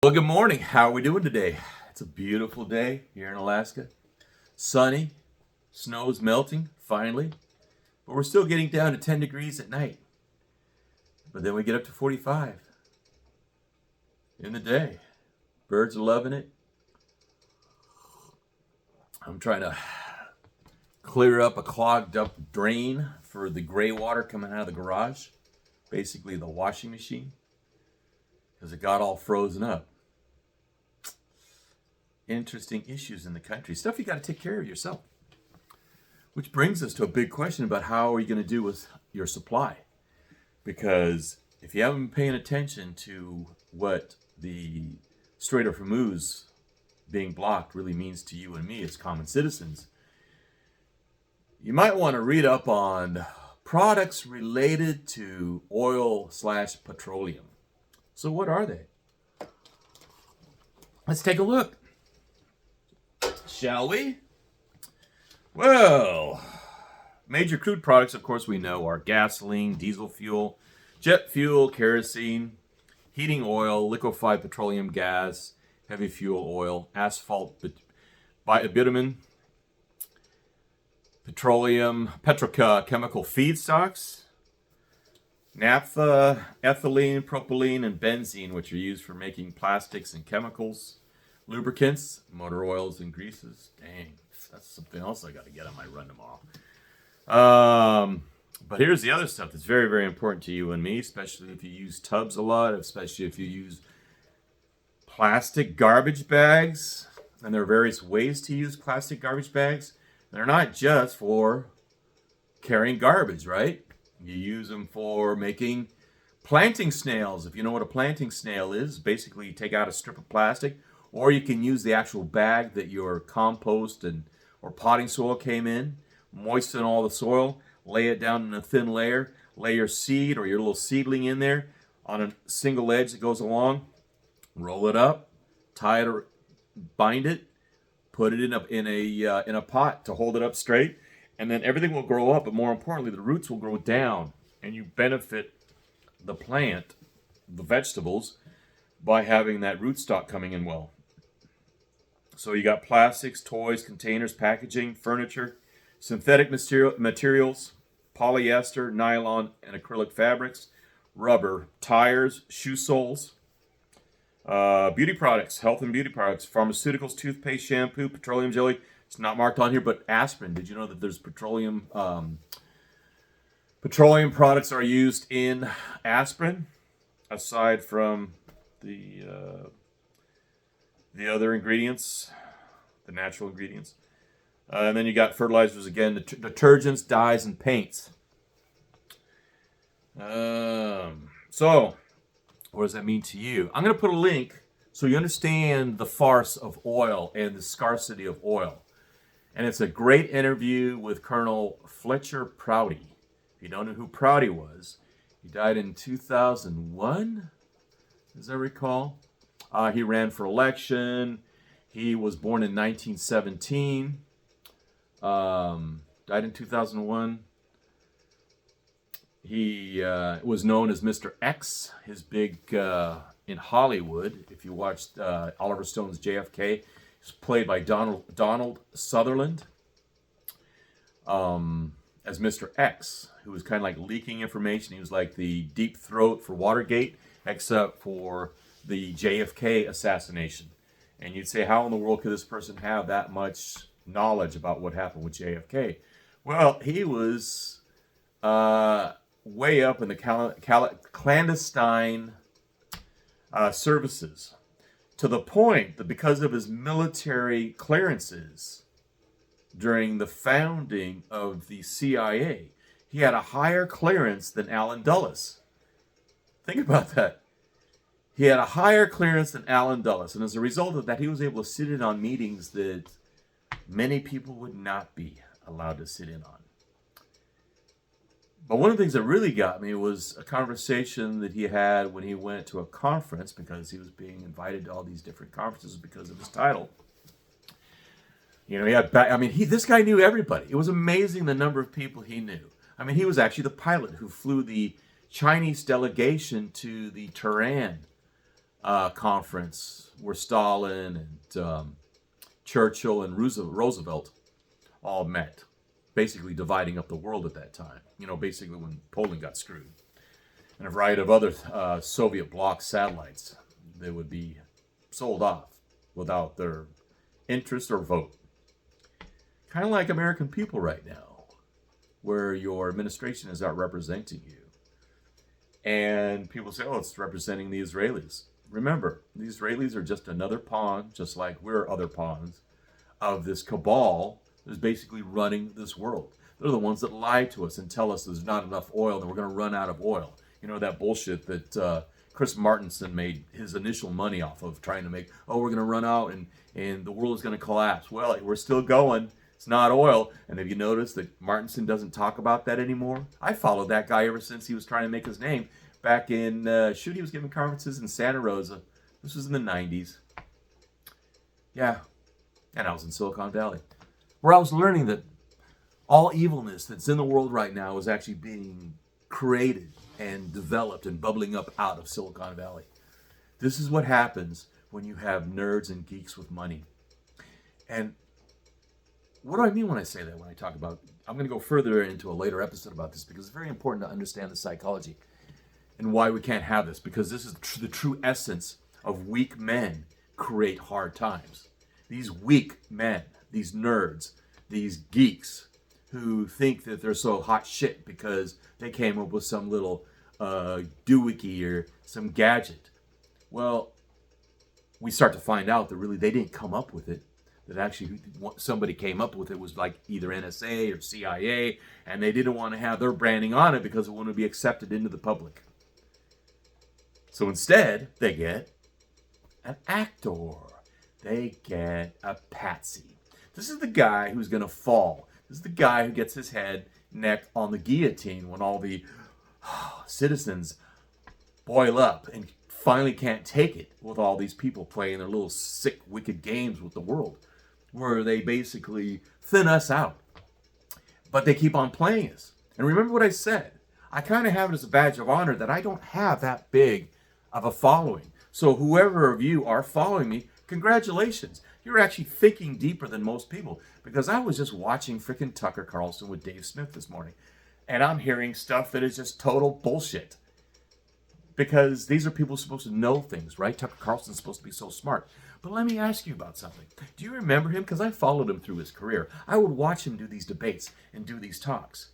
Well, good morning. How are we doing today? It's a beautiful day here in Alaska. Sunny, snow's melting finally, but we're still getting down to 10 degrees at night. But then we get up to 45 in the day. Birds are loving it. I'm trying to clear up a clogged up drain for the gray water coming out of the garage, basically the washing machine, because it got all frozen up. Interesting issues in the country. Stuff you got to take care of yourself. Which brings us to a big question about how are you going to do with your supply? Because if you haven't been paying attention to what the Strait of Hormuz being blocked really means to you and me as common citizens, you might want to read up on products related to oil/petroleum. So what are they? Let's take a look. Shall we? Well, major crude products, of course, we know are gasoline, diesel fuel, jet fuel, kerosene, heating oil, liquefied petroleum gas, heavy fuel oil, asphalt, bitumen, petroleum, petrochemical feedstocks, naphtha, ethylene, propylene, and benzene, which are used for making plastics and chemicals, lubricants, motor oils, and greases. Dang, that's something else I got to get on my run tomorrow. But here's the other stuff that's very, very important to you and me, especially if you use tubs a lot, especially if you use plastic garbage bags. And there are various ways to use plastic garbage bags. They're not just for carrying garbage, right? You use them for making planting snails. If you know what a planting snail is, basically you take out a strip of plastic, or you can use the actual bag that your compost or potting soil came in, moisten all the soil, lay it down in a thin layer, lay your seed or your little seedling in there on a single edge that goes along, roll it up, tie it or bind it, put it in a pot to hold it up straight, and then everything will grow up, but more importantly, the roots will grow down, and you benefit the plant, the vegetables, by having that rootstock coming in well. So you got plastics, toys, containers, packaging, furniture, synthetic materials, polyester, nylon, and acrylic fabrics, rubber, tires, shoe soles, beauty products, health and beauty products, pharmaceuticals, toothpaste, shampoo, petroleum jelly. It's not marked on here, but aspirin. Did you know that there's petroleum products are used in aspirin, aside from the other ingredients, the natural ingredients. And then you got fertilizers again, detergents, dyes, and paints. So, what does that mean to you? I'm going to put a link so you understand the farce of oil and the scarcity of oil. And it's a great interview with Colonel Fletcher Prouty. If you don't know who Prouty was, he died in 2001, as I recall. He ran for election. He was born in 1917. Died in 2001. He was known as Mr. X. His big in Hollywood. If you watched Oliver Stone's JFK, he was played by Donald Sutherland as Mr. X, who was kind of like leaking information. He was like the deep throat for Watergate, except for the JFK assassination. And you'd say, how in the world could this person have that much knowledge about what happened with JFK? Well, he was way up in the clandestine services, to the point that because of his military clearances during the founding of the CIA, he had a higher clearance than Allen Dulles. Think about that. He had a higher clearance than Allen Dulles, and as a result of that, he was able to sit in on meetings that many people would not be allowed to sit in on. But one of the things that really got me was a conversation that he had when he went to a conference, because he was being invited to all these different conferences because of his title. You know, this guy knew everybody. It was amazing the number of people he knew. I mean, he was actually the pilot who flew the Chinese delegation to the Tehran conference where Stalin and Churchill and Roosevelt all met, basically dividing up the world at that time. Basically when Poland got screwed. And a variety of other Soviet bloc satellites that would be sold off without their interest or vote. Kind of like American people right now, where your administration is out representing you. And people say, oh, it's representing the Israelis. Remember, the Israelis are just another pawn, just like we're other pawns, of this cabal that's basically running this world. They're the ones that lie to us and tell us there's not enough oil and we're going to run out of oil. That bullshit that Chris Martinson made his initial money off of, trying to make, we're going to run out and the world is going to collapse. Well, we're still going. It's not oil. And have you noticed that Martinson doesn't talk about that anymore? I followed that guy ever since he was trying to make his name back in, he was giving conferences in Santa Rosa. This was in the 90s. Yeah. And I was in Silicon Valley, where I was learning that all evilness that's in the world right now is actually being created and developed and bubbling up out of Silicon Valley. This is what happens when you have nerds and geeks with money. And what do I mean when I say that, when I talk about, I'm going to go further into a later episode about this, because it's very important to understand the psychology and why we can't have this, because this is the true essence of weak men create hard times. These weak men, these nerds, these geeks who think that they're so hot shit because they came up with some little doohickey or some gadget. Well, we start to find out that really they didn't come up with it. That actually somebody came up with it was like either NSA or CIA, and they didn't want to have their branding on it because it wouldn't be accepted into the public. So instead, they get an actor. They get a patsy. This is the guy who's going to fall. This is the guy who gets his head necked on the guillotine when all the citizens boil up and finally can't take it with all these people playing their little sick, wicked games with the world, where they basically thin us out. But they keep on playing us. And remember what I said. I kind of have it as a badge of honor that I don't have that big of a following. So whoever of you are following me, congratulations. You're actually thinking deeper than most people, because I was just watching freaking Tucker Carlson with Dave Smith this morning, and I'm hearing stuff that is just total bullshit, because these are people supposed to know things, right? Tucker Carlson's supposed to be so smart. But let me ask you about something. Do you remember him? Because I followed him through his career. I would watch him do these debates and do these talks.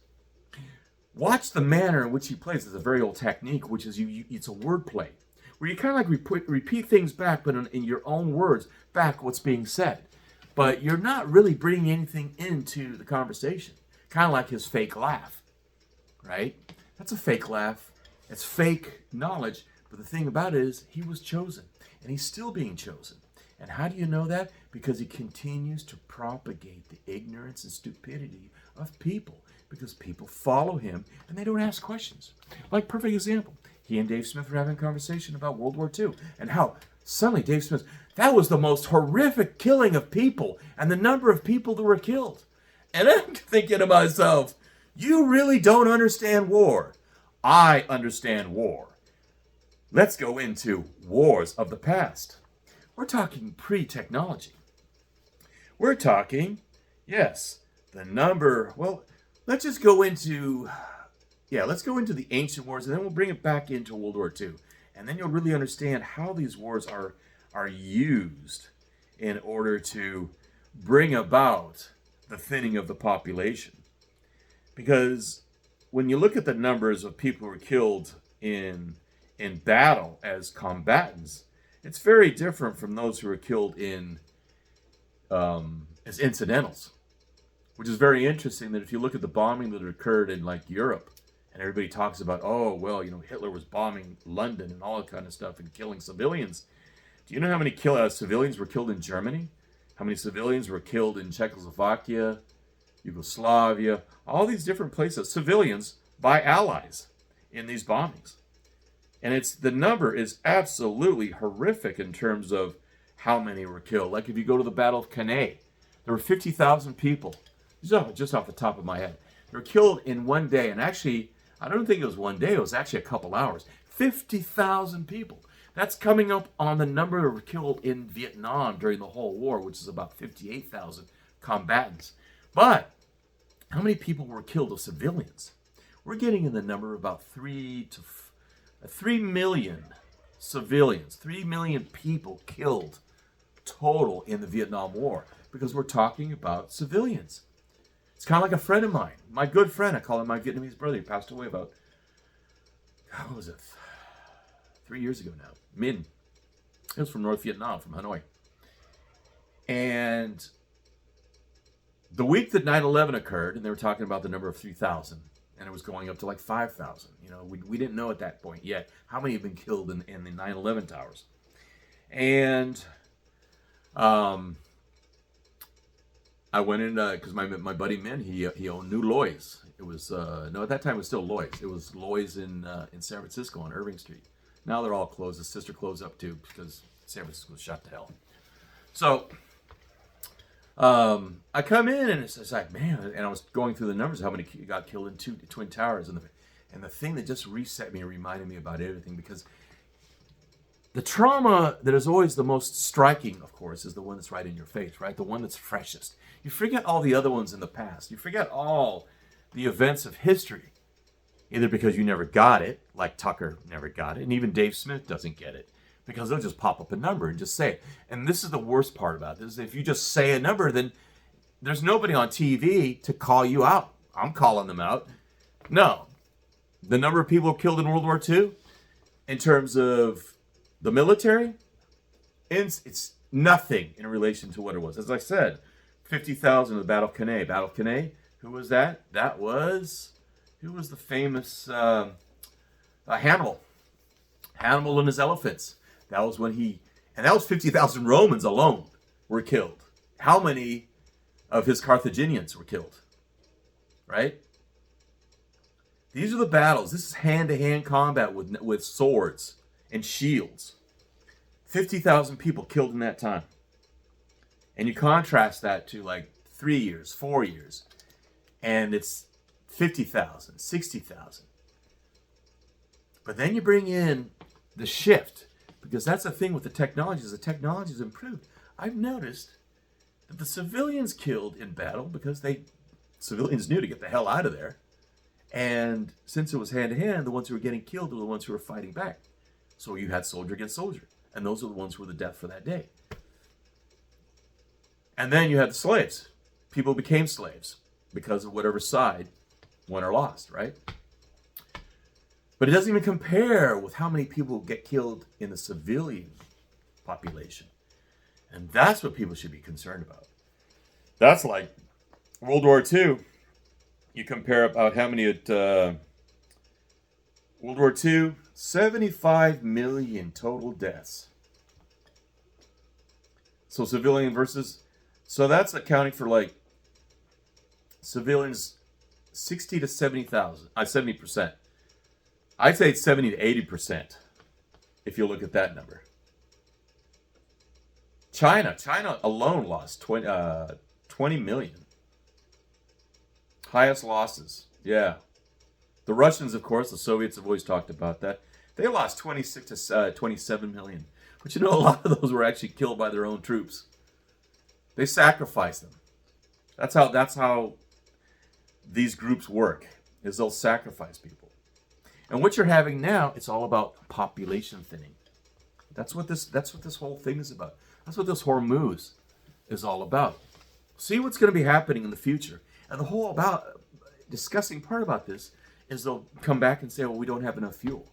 Watch the manner in which he plays. It's a very old technique, which is it's a wordplay, where you kind of like repeat things back, but in your own words, back what's being said. But you're not really bringing anything into the conversation. Kind of like his fake laugh, right? That's a fake laugh. It's fake knowledge. But the thing about it is he was chosen, and he's still being chosen. And how do you know that? Because he continues to propagate the ignorance and stupidity of people, because people follow him and they don't ask questions. Like, perfect example. He and Dave Smith were having a conversation about World War II and how suddenly Dave Smith, that was the most horrific killing of people and the number of people that were killed. And I'm thinking to myself, you really don't understand war. I understand war. Let's go into wars of the past. We're talking pre-technology. We're talking, yes, the number, well, let's just go into... let's go into the ancient wars, and then we'll bring it back into World War II. And then you'll really understand how these wars are used in order to bring about the thinning of the population. Because when you look at the numbers of people who were killed in battle as combatants, it's very different from those who were killed as incidentals. Which is very interesting that if you look at the bombing that occurred in like Europe, and everybody talks about, Hitler was bombing London and all that kind of stuff and killing civilians. Do you know how many civilians were killed in Germany? How many civilians were killed in Czechoslovakia, Yugoslavia, all these different places, civilians by allies in these bombings. And the number is absolutely horrific in terms of how many were killed. Like if you go to the Battle of Cannae, there were 50,000 people, just off the top of my head. They were killed in one day, and actually, I don't think it was one day, it was actually a couple hours. 50,000 people. That's coming up on the number killed in Vietnam during the whole war, which is about 58,000 combatants. But how many people were killed of civilians? We're getting in the number of about 3 million civilians, 3 million people killed total in the Vietnam War, because we're talking about civilians. It's kind of like a friend of mine, my good friend. I call him my Vietnamese brother. He passed away about, what was it, 3 years ago now. Min. He was from North Vietnam, from Hanoi. And the week that 9/11 occurred, and they were talking about the number of 3,000, and it was going up to like 5,000. You know, we didn't know at that point yet how many had been killed in the 9/11 towers. And I went in because my buddy Min, he owned New Loy's. It was no, at that time it was still Loy's. It was Loy's in San Francisco on Irving Street. Now they're all closed. The sister closed up too because San Francisco was shut to hell. So I come in and it's like, man, and I was going through the numbers, how many got killed in two Twin Towers, and the thing that just reset me and reminded me about everything, because the trauma that is always the most striking, of course, is the one that's right in your face, right? The one that's freshest. You forget all the other ones in the past. You forget all the events of history, either because you never got it, like Tucker never got it, and even Dave Smith doesn't get it, because they'll just pop up a number and just say it. And this is the worst part about this. If you just say a number, then there's nobody on TV to call you out. I'm calling them out. No. The number of people killed in World War II, in terms of the military, it's nothing in relation to what it was. As I said, 50,000 in the Battle of Cannae. Battle of Cannae, who was that? That was, who was the famous Hannibal. Hannibal and his elephants. That was when and that was 50,000 Romans alone were killed. How many of his Carthaginians were killed? Right? These are the battles. This is hand-to-hand combat with swords and shields. 50,000 people killed in that time. And you contrast that to like 3 years, 4 years, and it's 50,000, 60,000. But then you bring in the shift, because that's the thing with the technology, is the technology has improved. I've noticed that the civilians killed in battle because civilians knew to get the hell out of there. And since it was hand-to-hand, the ones who were getting killed were the ones who were fighting back. So you had soldier against soldier. And those are the ones who were the death for that day. And then you had the slaves. People became slaves because of whatever side won or lost, right? But it doesn't even compare with how many people get killed in the civilian population. And that's what people should be concerned about. That's like World War II. You compare about how many at World War II, 75 million total deaths. So civilian versus, so that's accounting for like civilians 60 to 70,000, 70%. I'd say it's 70 to 80% if you look at that number. China alone lost 20 million. Highest losses, yeah. The Russians, of course, the Soviets have always talked about that. They lost 26 to 27 million. But you know, a lot of those were actually killed by their own troops. They sacrificed them. That's how these groups work, is they'll sacrifice people. And what you're having now, it's all about population thinning. That's what this whole thing is about. That's what this Hormuz is all about. See what's going to be happening in the future. And the whole disgusting part about this is they'll come back and say, well, we don't have enough fuel.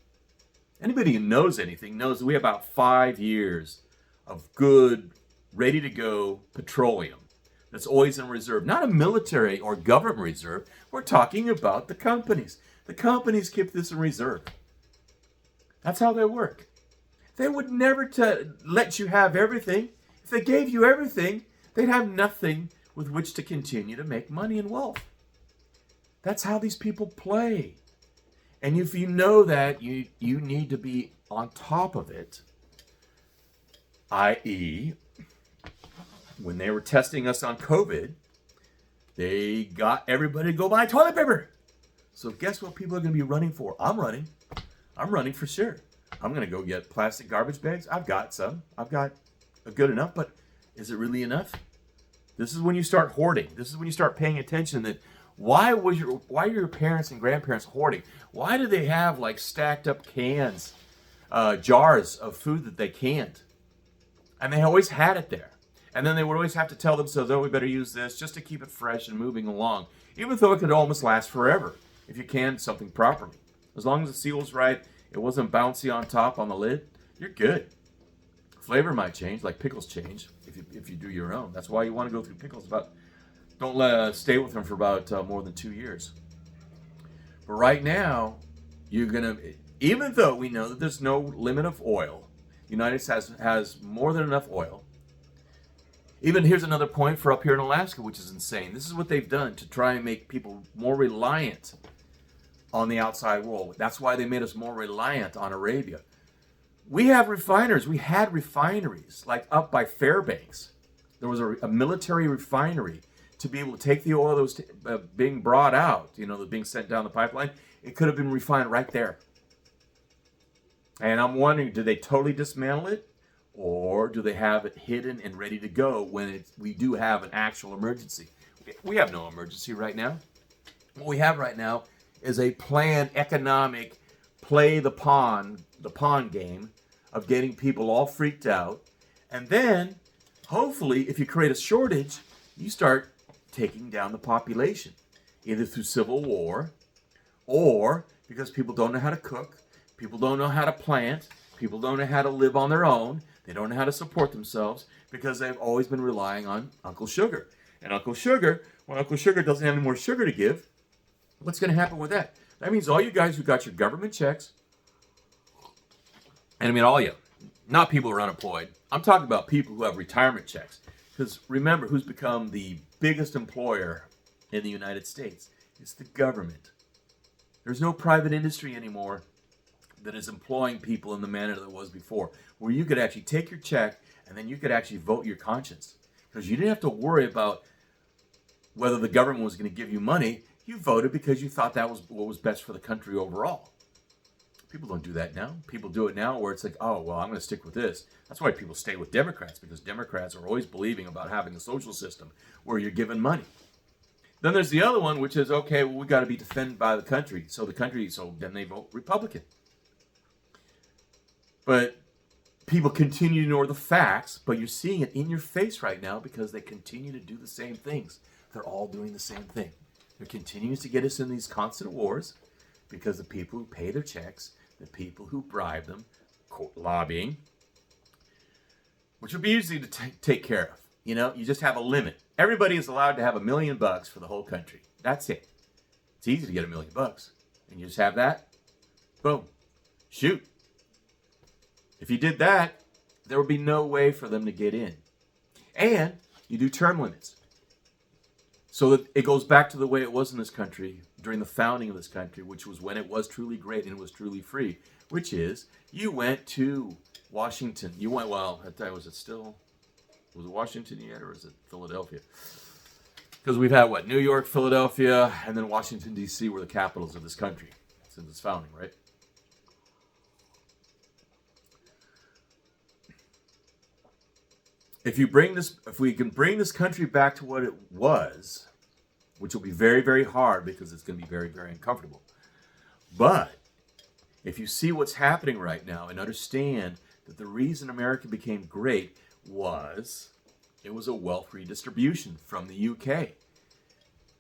Anybody who knows anything knows that we have about 5 years of good, ready-to-go petroleum that's always in reserve. Not a military or government reserve. We're talking about the companies. The companies keep this in reserve. That's how they work. They would never let you have everything. If they gave you everything, they'd have nothing with which to continue to make money and wealth. That's how these people play. And if you know that, you need to be on top of it. I.e., when they were testing us on COVID, they got everybody to go buy toilet paper. So guess what people are going to be running for? I'm running for sure. I'm going to go get plastic garbage bags. I've got some. I've got a good enough, but is it really enough? This is when you start hoarding. This is when you start paying attention that why are your parents and grandparents hoarding? Why do they have like stacked up cans, jars of food that they canned? And they always had it there. And then they would always have to tell themselves, oh, we better use this just to keep it fresh and moving along. Even though it could almost last forever if you canned something properly. As long as the seal was right, it wasn't bouncy on top on the lid, you're good. Flavor might change, like pickles change if you do your own. That's why you want to go through pickles. Don't stay with them for about more than 2 years. But right now, you're gonna, even though we know that there's no limit of oil, the United States has more than enough oil. Even here's another point for up here in Alaska, which is insane. This is what they've done to try and make people more reliant on the outside world. That's why they made us more reliant on Arabia. We have refiners. We had refineries, like up by Fairbanks. There was a military refinery to be able to take the oil that was being brought out, that was being sent down the pipeline. It could have been refined right there. And I'm wondering, do they totally dismantle it? Or do they have it hidden and ready to go when we do have an actual emergency? We have no emergency right now. What we have right now is a planned economic play the pawn game of getting people all freaked out. And then, hopefully, if you create a shortage, you start taking down the population, either through civil war or because people don't know how to cook, people don't know how to plant, people don't know how to live on their own, they don't know how to support themselves because they've always been relying on Uncle Sugar. And Uncle Sugar, when Uncle Sugar doesn't have any more sugar to give, what's going to happen with that? That means all you guys who got your government checks, and I mean all you, not people who are unemployed. I'm talking about people who have retirement checks. Because remember, who's become the biggest employer in the United States? It's the government. There's no private industry anymore that is employing people in the manner that it was before, where you could actually take your check and then you could actually vote your conscience. Because you didn't have to worry about whether the government was going to give you money. You voted because you thought that was what was best for the country overall. People don't do that now. People do it now where it's like, oh, well, I'm going to stick with this. That's why people stay with Democrats, because Democrats are always believing about having a social system where you're given money. Then there's the other one, which is, okay, well, we got to be defended by the country. So then they vote Republican. But people continue to ignore the facts, but you're seeing it in your face right now because they continue to do the same things. They're all doing the same thing. They're continuing to get us in these constant wars because the people who pay their checks, the people who bribe them, lobbying, which would be easy to take care of. You just have a limit. Everybody is allowed to have $1 million for the whole country. That's it. It's easy to get $1 million. And you just have that. Boom. Shoot. If you did that, there would be no way for them to get in. And you do term limits. So that it goes back to the way it was in this country during the founding of this country, which was when it was truly great and it was truly free, which is you went to Washington. You went, well, at that time, was it Washington yet, or is it Philadelphia? Because we've had, New York, Philadelphia, and then Washington, D.C. were the capitals of this country since its founding, right? If we can bring this country back to what it was, which will be very, very hard because it's going to be very, very uncomfortable. But if you see what's happening right now and understand that the reason America became great was it was a wealth redistribution from the UK.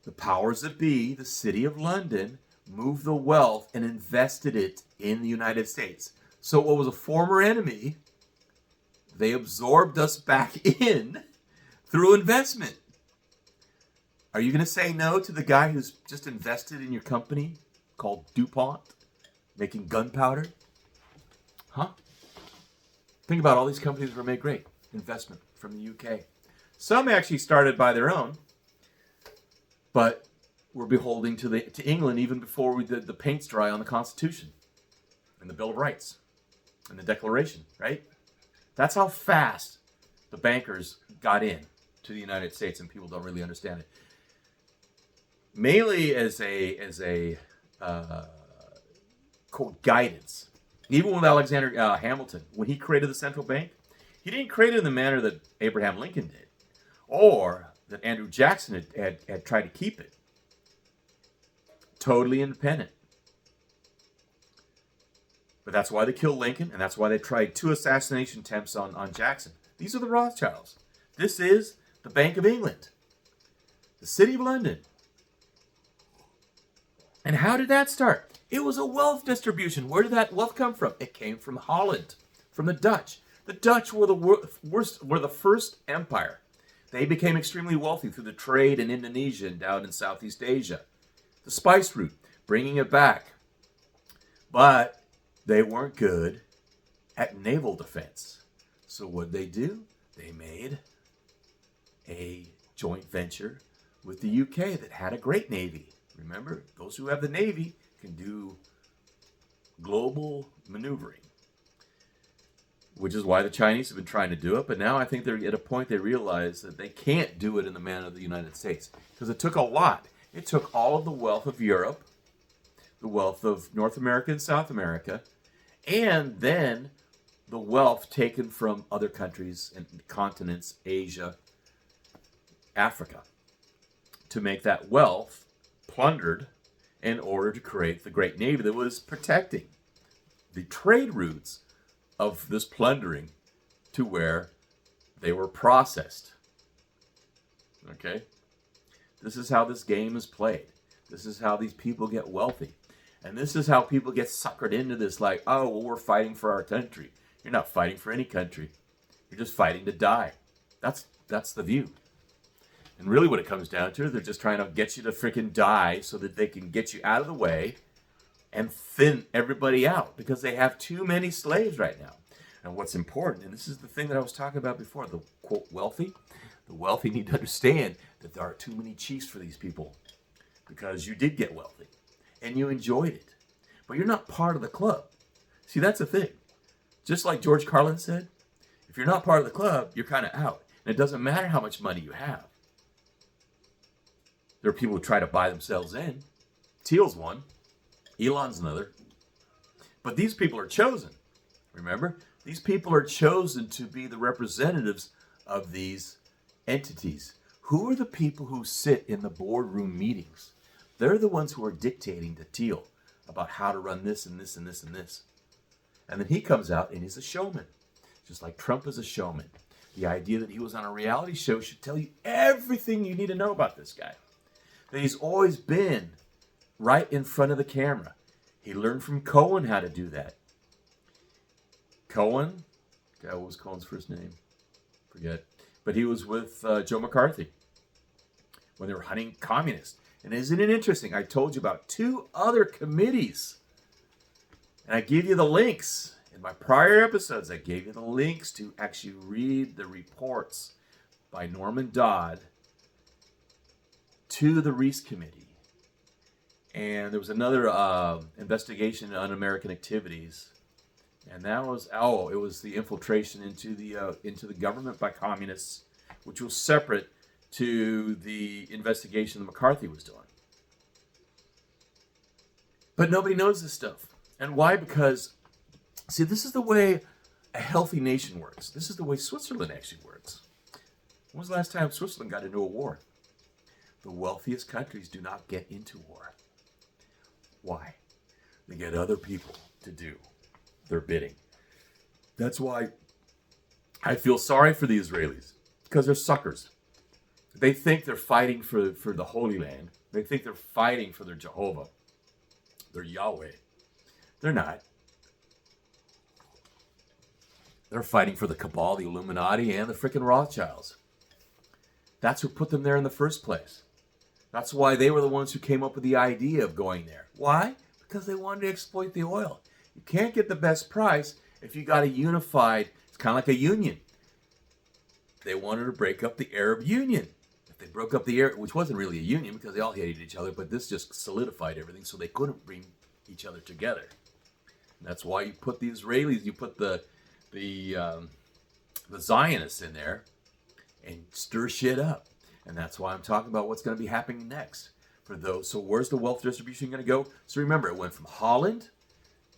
The powers that be, the City of London, moved the wealth and invested it in the United States. So what was a former enemy, they absorbed us back in through investment. Are you going to say no to the guy who's just invested in your company called DuPont, making gunpowder? Huh? Think about all these companies that were made great. Investment from the UK. Some actually started by their own, but were beholden to England even before we did the paint's dry on the Constitution and the Bill of Rights and the Declaration, right? That's how fast the bankers got in to the United States, and people don't really understand it. Mainly as a quote guidance. Even with Alexander Hamilton, when he created the central bank, he didn't create it in the manner that Abraham Lincoln did, or that Andrew Jackson had tried to keep it. Totally independent. But that's why they killed Lincoln, and that's why they tried 2 assassination attempts on Jackson. These are the Rothschilds. This is the Bank of England, the City of London. And how did that start? It was a wealth distribution. Where did that wealth come from? It came from Holland, from the Dutch. The Dutch were the first empire. They became extremely wealthy through the trade in Indonesia and down in Southeast Asia. The spice route, bringing it back. But they weren't good at naval defense. So what did they do? They made a joint venture with the UK that had a great navy. Remember, those who have the navy can do global maneuvering, which is why the Chinese have been trying to do it. But now I think they're at a point they realize that they can't do it in the manner of the United States, because it took a lot. It took all of the wealth of Europe, the wealth of North America and South America, and then the wealth taken from other countries and continents, Asia, Africa, to make that wealth plundered in order to create the great navy that was protecting the trade routes of this plundering to where they were processed. Okay? This is how this game is played. This is how these people get wealthy. And this is how people get suckered into this, like, oh, well, we're fighting for our country. You're not fighting for any country. You're just fighting to die. That's the view. And really what it comes down to, they're just trying to get you to freaking die so that they can get you out of the way and thin everybody out, because they have too many slaves right now. And what's important, and this is the thing that I was talking about before, the quote wealthy. The wealthy need to understand that there are too many chiefs for these people, because you did get wealthy and you enjoyed it, but you're not part of the club. See, that's the thing. Just like George Carlin said, if you're not part of the club, you're kind of out. And it doesn't matter how much money you have. There are people who try to buy themselves in. Thiel's one. Elon's another. But these people are chosen. Remember? These people are chosen to be the representatives of these entities. Who are the people who sit in the boardroom meetings? They're the ones who are dictating to Thiel about how to run this and this and this and this. And then he comes out and he's a showman. Just like Trump is a showman. The idea that he was on a reality show should tell you everything you need to know about this guy. That he's always been right in front of the camera. He learned from Cohen how to do that. Cohen, what was Cohen's first name? Forget. But he was with Joe McCarthy when they were hunting communists. And isn't it interesting? I told you about 2 other committees. And I gave you the links. In my prior episodes, I gave you the links to actually read the reports by Norman Dodd to the Reese Committee. And there was another investigation on Un-American activities. And that was, it was the infiltration into the government by communists, which was separate to the investigation that McCarthy was doing. But nobody knows this stuff. And why? Because, see, this is the way a healthy nation works. This is the way Switzerland actually works. When was the last time Switzerland got into a war? The wealthiest countries do not get into war. Why? They get other people to do their bidding. That's why I feel sorry for the Israelis, because they're suckers. They think they're fighting for the Holy Land. They think they're fighting for their Jehovah, their Yahweh. They're not. They're fighting for the Cabal, the Illuminati, and the frickin' Rothschilds. That's who put them there in the first place. That's why they were the ones who came up with the idea of going there. Why? Because they wanted to exploit the oil. You can't get the best price if you got a unified, it's kind of like a union. They wanted to break up the Arab Union. If they broke up the Arab, which wasn't really a union because they all hated each other, but this just solidified everything so they couldn't bring each other together. And that's why you put the Israelis, you put the Zionists in there and stir shit up. And that's why I'm talking about what's going to be happening next for those. So where's the wealth distribution going to go? So remember, it went from Holland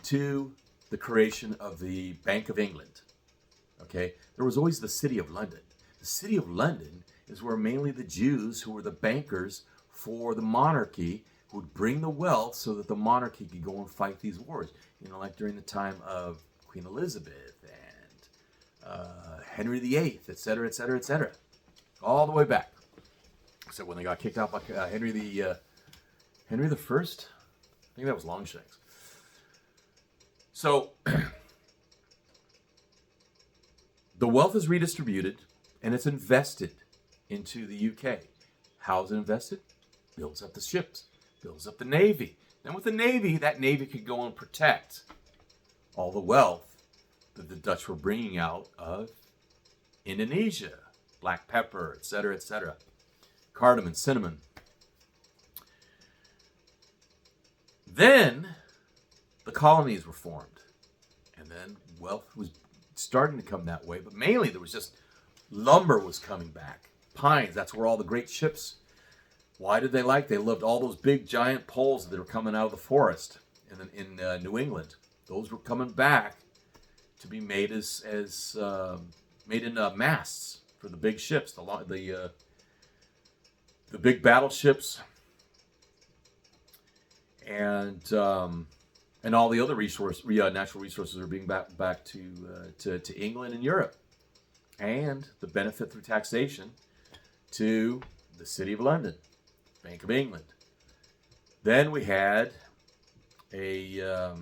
to the creation of the Bank of England. Okay, there was always the City of London. The City of London is where mainly the Jews, who were the bankers for the monarchy, would bring the wealth so that the monarchy could go and fight these wars. You know, like during the time of Queen Elizabeth and Henry VIII, etc., etc., etc., all the way back. So when they got kicked out by Henry the First, I think that was Longshanks. So the wealth is redistributed and it's invested into the UK. How is it invested? Builds up the ships, builds up the Navy. Then with the Navy, that Navy could go and protect all the wealth that the Dutch were bringing out of Indonesia, black pepper, etc., etc., cardamom, cinnamon. Then the colonies were formed, and then wealth was starting to come that way, but mainly there was just lumber was coming back. Pines, that's where all the great ships. Why did they like? They loved all those big giant poles that were coming out of the forest in New England. Those were coming back to be made as made in masts for the big ships, the big battleships, and all the other natural resources are being back to England and Europe, and the benefit through taxation to the City of London, Bank of England. Then we had a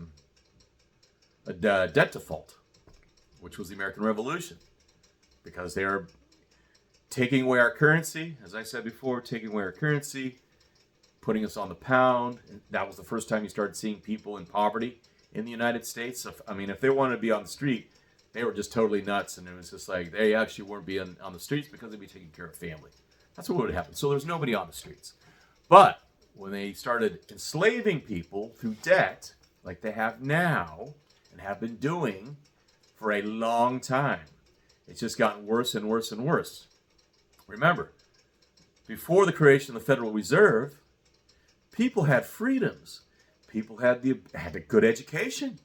debt default, which was the American Revolution, because they are taking away our currency, as I said before, taking away our currency, putting us on the pound. And that was the first time you started seeing people in poverty in the United States. If they wanted to be on the street, they were just totally nuts, and it was just like they actually weren't being on the streets because they'd be taking care of family. That's what would happen. So there's nobody on the streets. But when they started enslaving people through debt, like they have now and have been doing for a long time, it's just gotten worse and worse and worse. Remember, before the creation of the Federal Reserve, people had freedoms. People had a good education.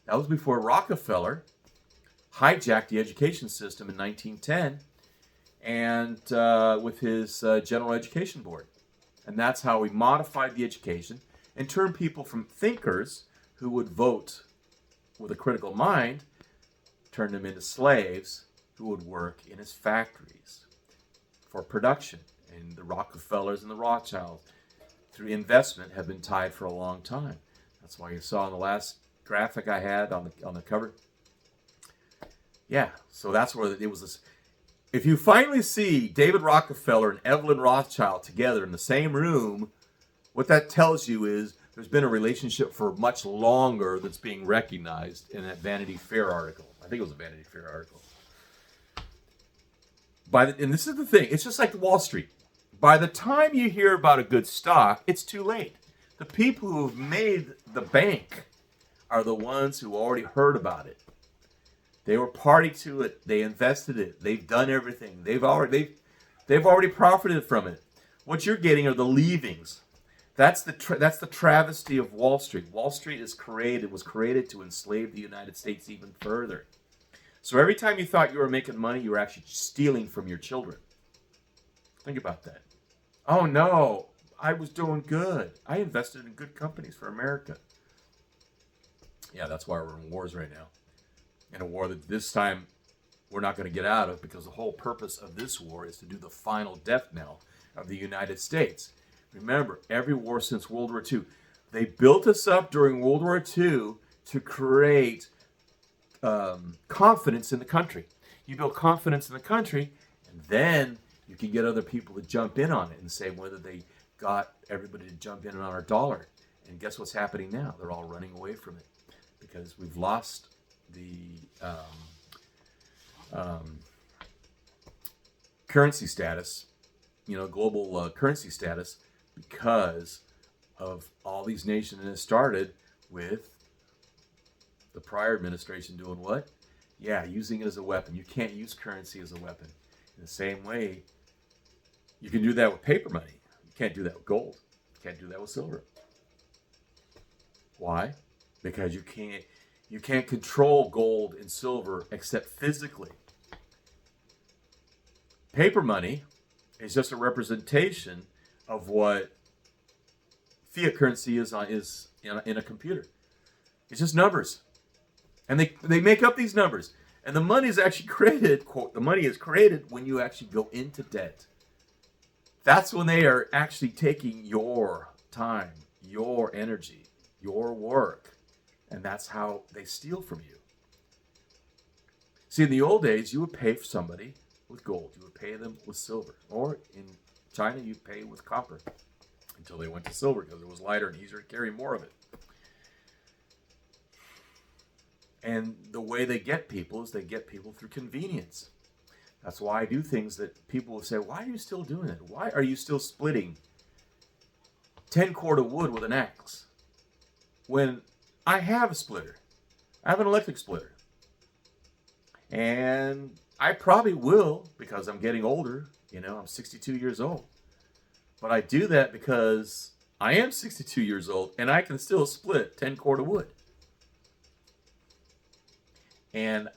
That was before Rockefeller hijacked the education system in 1910 and with his General Education Board. And that's how he modified the education and turned people from thinkers who would vote with a critical mind, turned them into slaves who would work in his factories for production. And the Rockefellers and the Rothschilds, through investment, have been tied for a long time. That's why you saw in the last graphic I had on the cover. Yeah, so that's where it was this. If you finally see David Rockefeller and Evelyn Rothschild together in the same room, what that tells you is there's been a relationship for much longer that's being recognized in that Vanity Fair article. I think it was a Vanity Fair article. And this is the thing, it's just like Wall Street. By the time you hear about a good stock, it's too late. The people who have made the bank are the ones who already heard about it. They were party to it. They invested it. They've done everything. They've already profited from it. What you're getting are the leavings. That's the travesty of Wall Street. Wall Street was created to enslave the United States even further. So every time you thought you were making money, you were actually stealing from your children. Think about that. Oh no, I was doing good. I invested in good companies for America. Yeah, that's why we're in wars right now. In a war that this time we're not going to get out of, because the whole purpose of this war is to do the final death knell of the United States. Remember, every war since World War II, they built us up during World War II to create confidence in the country. You build confidence in the country, and then you can get other people to jump in on it and say whether they got everybody to jump in on our dollar. And guess what's happening now? They're all running away from it because we've lost the currency status, global currency status, because of all these nations. And it started with the prior administration doing what? Yeah, using it as a weapon. You can't use currency as a weapon. In the same way, you can do that with paper money. You can't do that with gold. You can't do that with silver. Why? Because you can't. You can't control gold and silver except physically. Paper money is just a representation of what fiat currency is in a computer. It's just numbers. And they make up these numbers. And the money is actually created, quote, the money is created when you actually go into debt. That's when they are actually taking your time, your energy, your work. And that's how they steal from you. See, in the old days, you would pay for somebody with gold. You would pay them with silver. Or in China, you'd pay with copper until they went to silver because it was lighter and easier to carry more of it. And the way they get people is they get people through convenience. That's why I do things that people will say, why are you still doing it? Why are you still splitting 10 cord of wood with an axe? When I have a splitter. I have an electric splitter. And I probably will, because I'm getting older. You know, I'm 62 years old. But I do that because I am 62 years old and I can still split 10 cord of wood. And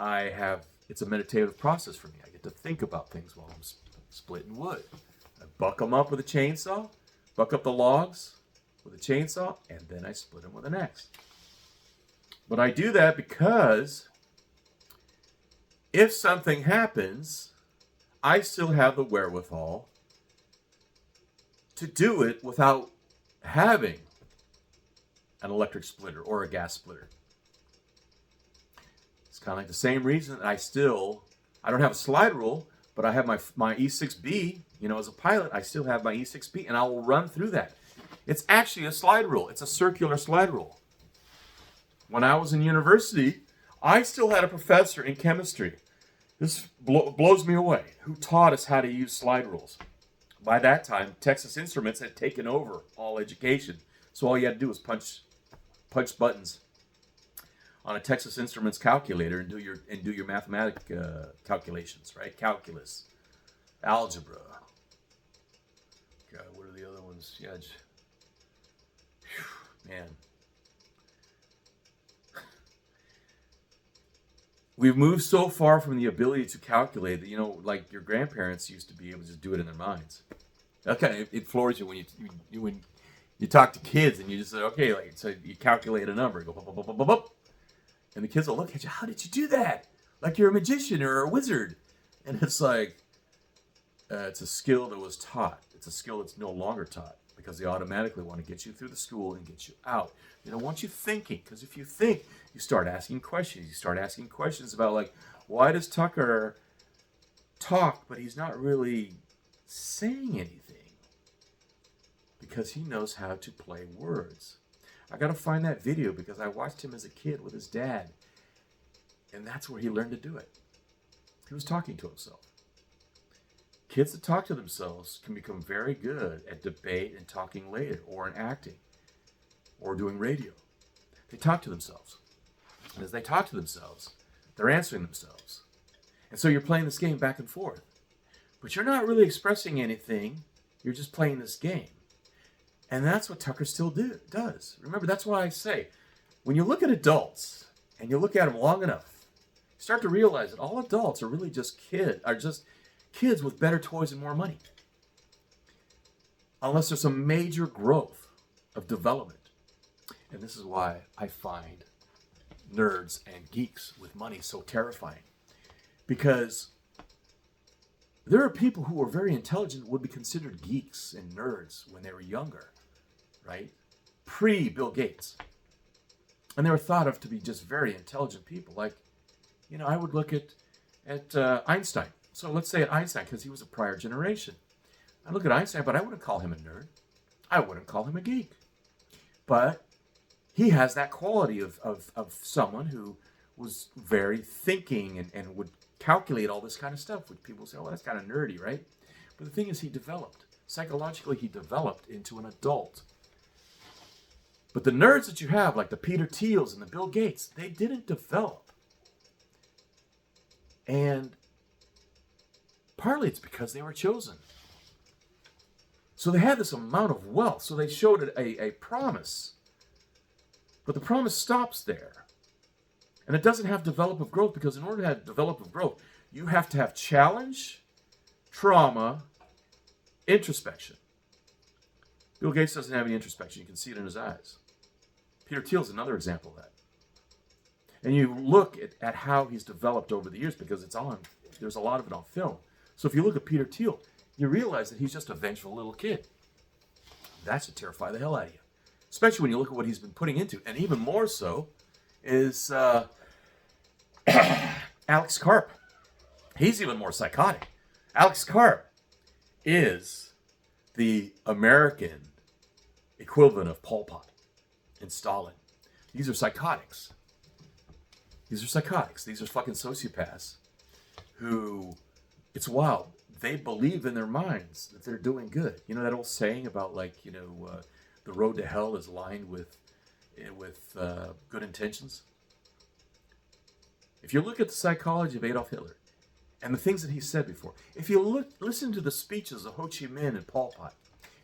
it's a meditative process for me. I get to think about things while I'm splitting wood. I buck them up with a chainsaw, buck up the logs with a chainsaw, and then I split them with an axe. But I do that because if something happens, I still have the wherewithal to do it without having an electric splitter or a gas splitter. It's kind of like the same reason I don't have a slide rule, but I have my E6B, you know, as a pilot, I still have my E6B, and I will run through that. It's actually a slide rule. It's a circular slide rule. When I was in university, I still had a professor in chemistry. This blows me away, who taught us how to use slide rules. By that time, Texas Instruments had taken over all education. So all you had to do was punch buttons on a Texas Instruments calculator and do your mathematic calculations, right? Calculus, algebra. God, what are the other ones? Yeah, man. We've moved so far from the ability to calculate that, you know, like your grandparents used to be able to just do it in their minds. Okay, it floors you when you talk to kids and you just say, okay, like, so you calculate a number, you go, bup, bup, bup, bup, bup. And the kids will look at you, how did you do that? Like you're a magician or a wizard. And it's like, it's a skill that was taught. It's a skill that's no longer taught because they automatically want to get you through the school and get you out. They don't want you thinking, because if you think, you start asking questions. You start asking questions about, like, why does Tucker talk, but he's not really saying anything? Because he knows how to play words. I got to find that video because I watched him as a kid with his dad. And that's where he learned to do it. He was talking to himself. Kids that talk to themselves can become very good at debate and talking later, or in acting, or doing radio. They talk to themselves. And as they talk to themselves, they're answering themselves. And so you're playing this game back and forth. But you're not really expressing anything. You're just playing this game. And that's what Tucker still does. Remember, that's why I say, when you look at adults, and you look at them long enough, you start to realize that all adults are really just kids with better toys and more money. Unless there's some major growth of development. And this is why I find nerds and geeks with money so terrifying. Because there are people who are very intelligent would be considered geeks and nerds when they were younger, right? Pre-Bill Gates. And they were thought of to be just very intelligent people. Like, you know, I would look at Einstein. So let's say at Einstein, because he was a prior generation. I look at Einstein, but I wouldn't call him a nerd. I wouldn't call him a geek. But he has that quality of someone who was very thinking and would calculate all this kind of stuff, which people say, oh, that's kind of nerdy, right? But the thing is, he developed. Psychologically, he developed into an adult. But the nerds that you have, like the Peter Thiels and the Bill Gates, they didn't develop. And partly it's because they were chosen. So they had this amount of wealth. So they showed a promise. But the promise stops there. And it doesn't have development growth, because in order to have development growth, you have to have challenge, trauma, introspection. Bill Gates doesn't have any introspection. You can see it in his eyes. Peter Thiel's another example of that. And you look at how he's developed over the years, because there's a lot of it on film. So if you look at Peter Thiel, you realize that he's just a vengeful little kid. That should terrify the hell out of you. Especially when you look at what he's been putting into. And even more so is Alex Karp. He's even more psychotic. Alex Karp is the American equivalent of Pol Pot and Stalin. These are psychotics. These are fucking sociopaths who, it's wild. They believe in their minds that they're doing good. You know that old saying about, like, the road to hell is lined with good intentions? If you look at the psychology of Adolf Hitler and the things that he said before, if you listen to the speeches of Ho Chi Minh and Pol Pot,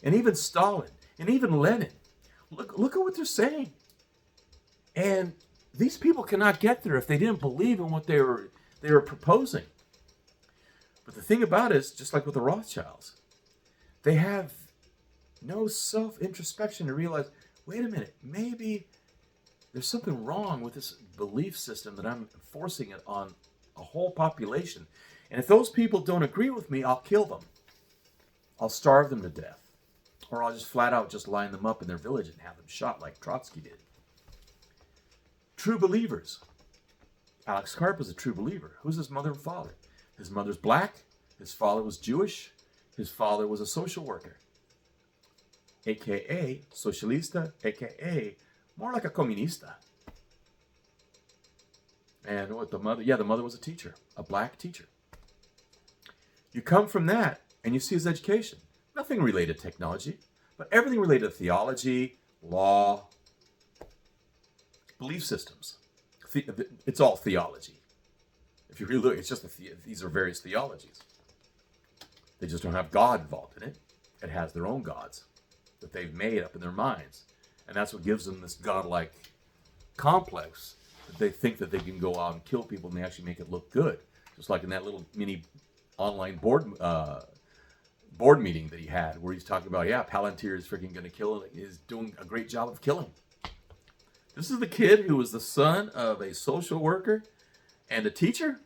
and even Stalin, and even Lenin, look at what they're saying. And these people cannot get there if they didn't believe in what they were proposing. But the thing about it is, just like with the Rothschilds, they have no self-introspection to realize, wait a minute, maybe there's something wrong with this belief system that I'm forcing it on a whole population. And if those people don't agree with me, I'll kill them. I'll starve them to death. Or I'll just flat out just line them up in their village and have them shot like Trotsky did. True believers. Alex Karp was a true believer. Who's his mother and father? His mother's black. His father was Jewish. His father was a social worker. A.K.A. socialista. A.K.A. more like a comunista. And what the mother? Yeah, the mother was a teacher. A black teacher. You come from that and you see his education. Nothing related to technology, but everything related to theology, law, belief systems. It's all theology. If you really look, it's just these are various theologies. They just don't have God involved in it. It has their own gods that they've made up in their minds. And that's what gives them this godlike complex, that they think that they can go out and kill people and they actually make it look good. Just like in that little mini online board meeting that he had, where he's talking about, Palantir is freaking going to kill it, is doing a great job of killing. This is the kid who was the son of a social worker and a teacher.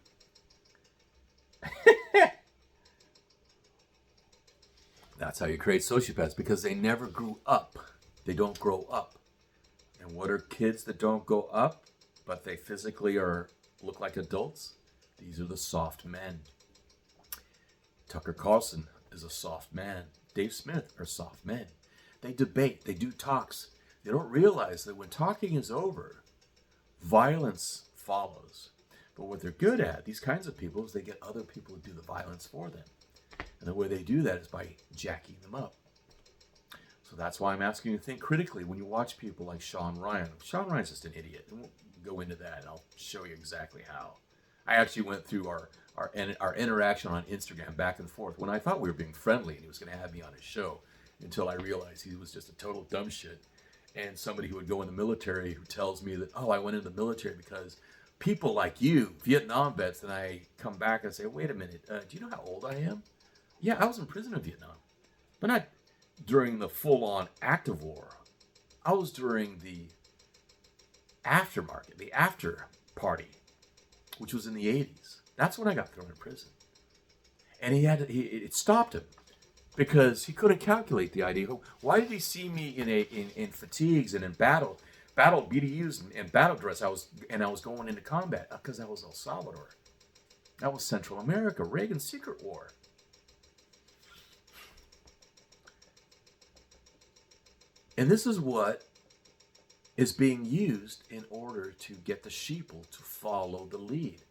That's how you create sociopaths, because they never grew up. They don't grow up. And what are kids that don't grow up, but they physically look like adults? These are the soft men. Tucker Carlson is a soft man. Dave Smith are soft men. They debate. They do talks. They don't realize that when talking is over, violence follows. But what they're good at, these kinds of people, is they get other people to do the violence for them. And the way they do that is by jacking them up. So that's why I'm asking you to think critically when you watch people like Sean Ryan. Sean Ryan's just an idiot. And we'll go into that and I'll show you exactly how. I actually went through our interaction on Instagram back and forth when I thought we were being friendly and he was going to have me on his show, until I realized he was just a total dumb shit. And somebody who would go in the military who tells me that, I went into the military because people like you, Vietnam vets, and I come back and say, wait a minute, do you know how old I am? Yeah, I was in prison in Vietnam, but not during the full-on active war. I was during the aftermarket, the after party, which was in the 80s. That's when I got thrown in prison. And it stopped him because he couldn't calculate the idea. Why did he see me in fatigues and in battle BDUs and battle dress? I was going into combat because that was El Salvador. That was Central America, Reagan's secret war. And this is what is being used in order to get the sheeple to follow the lead.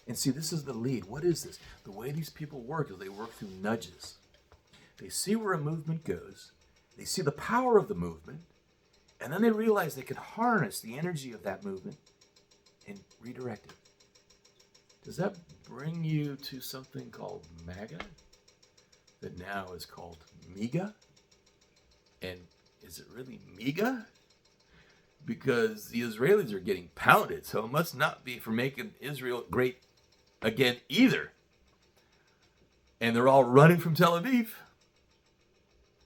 And see, this is the lead. What is this? The way these people work is they work through nudges. They see where a movement goes. They see the power of the movement. And then they realize they can harness the energy of that movement and redirect it. Does that bring you to something called MAGA? That now is called MEGA? And is it really MEGA? because the Israelis are getting pounded. So it must not be for making Israel great again either. And they're all running from Tel Aviv.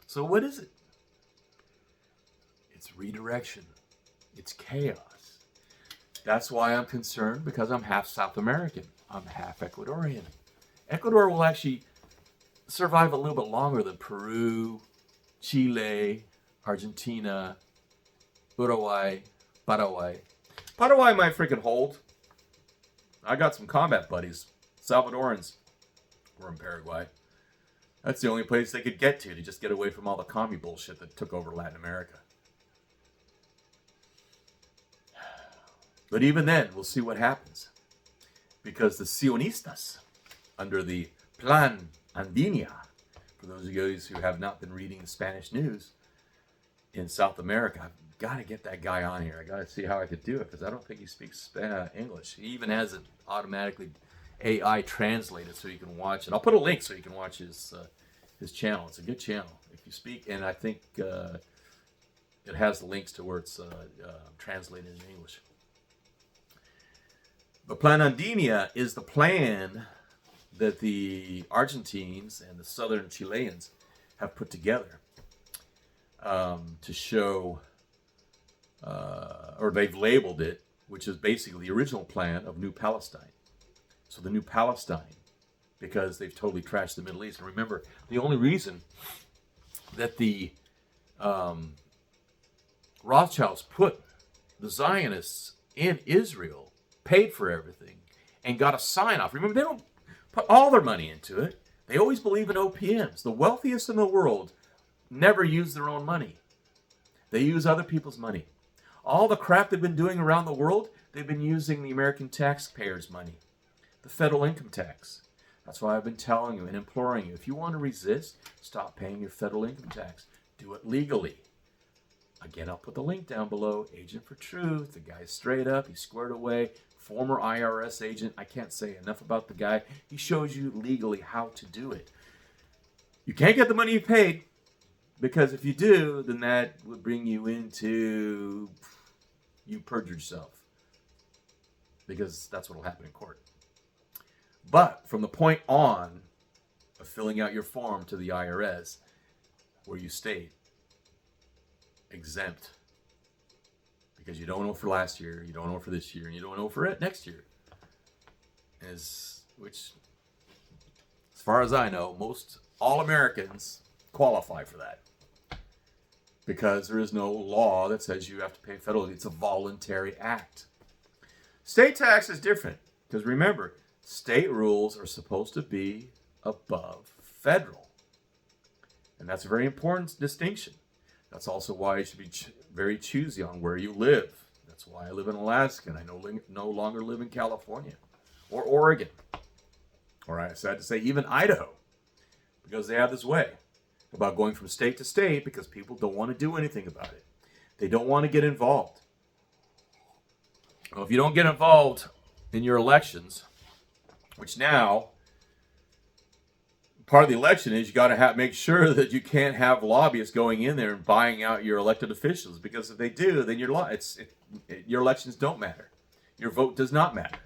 So what is it? It's redirection. It's chaos. That's why I'm concerned, because I'm half South American. I'm half Ecuadorian. Ecuador will actually survive a little bit longer than Peru, Chile, Argentina, Uruguay, Paraguay. Paraguay might freaking hold. I got some combat buddies, Salvadorans, were in Paraguay. That's the only place they could get to just get away from all the commie bullshit that took over Latin America. But even then, we'll see what happens. Because the Sionistas, under the Plan Andina, for those of you who have not been reading the Spanish news in South America, I've got to get that guy on here. I got to see how I could do it, because I don't think he speaks English. He even has it automatically AI translated so you can watch it. I'll put a link so you can watch his channel. It's a good channel if you speak, and I think it has the links to where it's translated in English. But Plan Andina is the plan that the Argentines and the southern Chileans have put together to show, or they've labeled it, which is basically the original plan of New Palestine. So the New Palestine, because they've totally trashed the Middle East. And remember, the only reason that the Rothschilds put the Zionists in Israel, paid for everything, and got a sign-off. Remember, they don't put all their money into it. They always believe in OPMs. The wealthiest in the world never use their own money. They use other people's money. All the crap they've been doing around the world, they've been using the American taxpayers' money, the federal income tax. That's why I've been telling you and imploring you, if you want to resist, stop paying your federal income tax. Do it legally. Again, I'll put the link down below. Agent for Truth. The guy's straight up. He's squared away. Former IRS agent. I can't say enough about the guy. He shows you legally how to do it. You can't get the money you paid, because if you do, then that would bring you into, you perjured yourself, because that's what will happen in court. But from the point on of filling out your form to the IRS, where you state exempt, because you don't know for last year, you don't know for this year, and you don't know for it next year, which, as far as I know, all Americans qualify for that, because there is no law that says you have to pay federal. It's a voluntary act. State tax is different, because remember, state rules are supposed to be above federal, and that's a very important distinction. That's also why you should be very choosy on where you live. That's why I live in Alaska, and I no longer live in California or Oregon, or I sad to say even Idaho, because they have this way about going from state to state because people don't want to do anything about it. They don't want to get involved. Well, if you don't get involved in your elections, which now part of the election is you got to make sure that you can't have lobbyists going in there and buying out your elected officials, because if they do, then your elections don't matter. Your vote does not matter.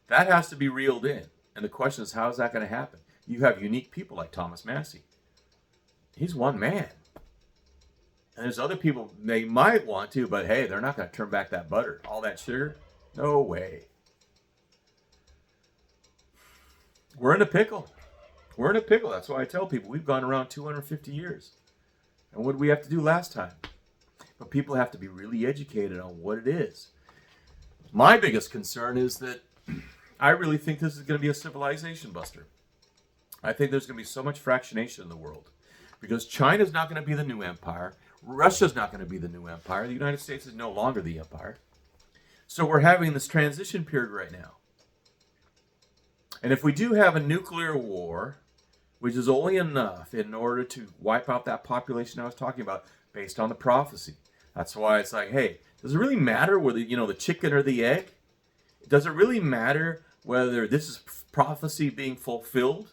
That has to be reeled in. And the question is, how is that going to happen? You have unique people like Thomas Massey. He's one man. And there's other people, they might want to, but hey, they're not going to turn back that butter. All that sugar? No way. We're in a pickle. We're in a pickle. That's why I tell people we've gone around 250 years. And what did we have to do last time? But people have to be really educated on what it is. My biggest concern is that I really think this is going to be a civilization buster. I think there's going to be so much fractionation in the world, because China's not going to be the new empire. Russia's not going to be the new empire. The United States is no longer the empire. So we're having this transition period right now. And if we do have a nuclear war, which is only enough in order to wipe out that population I was talking about based on the prophecy. That's why it's like, hey, does it really matter whether, the chicken or the egg? Does it really matter whether this is prophecy being fulfilled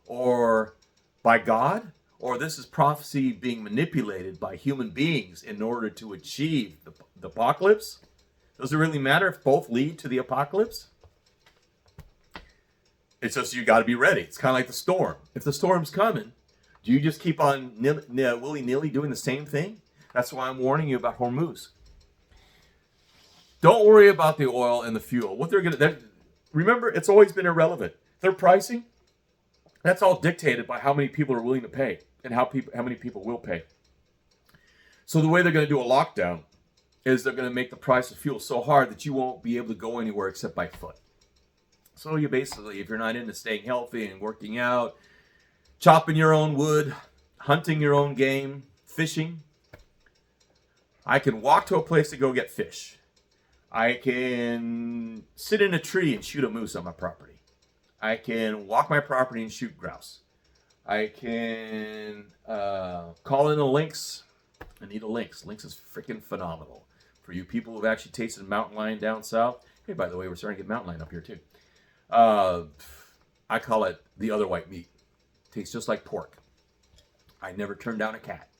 or by God or this is prophecy being manipulated by human beings in order to achieve the apocalypse? Does it really matter if both lead to the apocalypse? It's just you got to be ready. It's kind of like the storm. If the storm's coming, do you just keep on willy-nilly doing the same thing? That's why I'm warning you about Hormuz. Don't worry about the oil and the fuel. What they're going to... Remember, it's always been irrelevant. Their pricing, that's all dictated by how many people are willing to pay and how many people will pay. So the way they're going to do a lockdown is they're going to make the price of fuel so hard that you won't be able to go anywhere except by foot. So you basically, if you're not into staying healthy and working out, chopping your own wood, hunting your own game, fishing, I can walk to a place to go get fish. I can sit in a tree and shoot a moose on my property. I can walk my property and shoot grouse. I can call in a lynx and eat a lynx. Lynx is freaking phenomenal. For you people who've actually tasted mountain lion down south. Hey, by the way, we're starting to get mountain lion up here too. I call it the other white meat. Tastes just like pork. I never turned down a cat.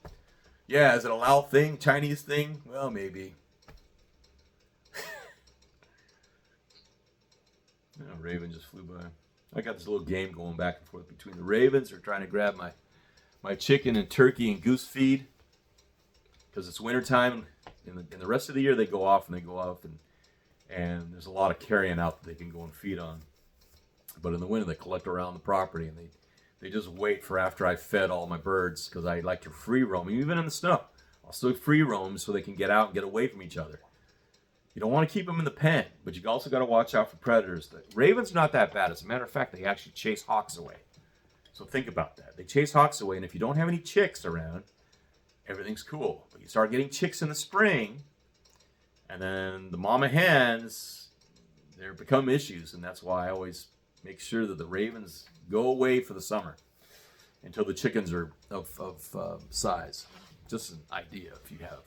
Yeah, is it a Lao thing? Chinese thing? Well, maybe. Oh, raven just flew by. I got this little game going back and forth between the ravens. They're trying to grab my chicken and turkey and goose feed because it's wintertime. In the rest of the year, they go off and there's a lot of carrion out that they can go and feed on. But in the winter, they collect around the property and they just wait for after I fed all my birds because I like to free roam, even in the snow. I'll still free roam so they can get out and get away from each other. You don't want to keep them in the pen, but you also got to watch out for predators. The ravens not that bad. As a matter of fact, they actually chase hawks away. So think about that. They chase hawks away, and if you don't have any chicks around, everything's cool. But you start getting chicks in the spring, and then the mama hens, there become issues, and that's why I always make sure that the ravens go away for the summer until the chickens are of size. Just an idea if you have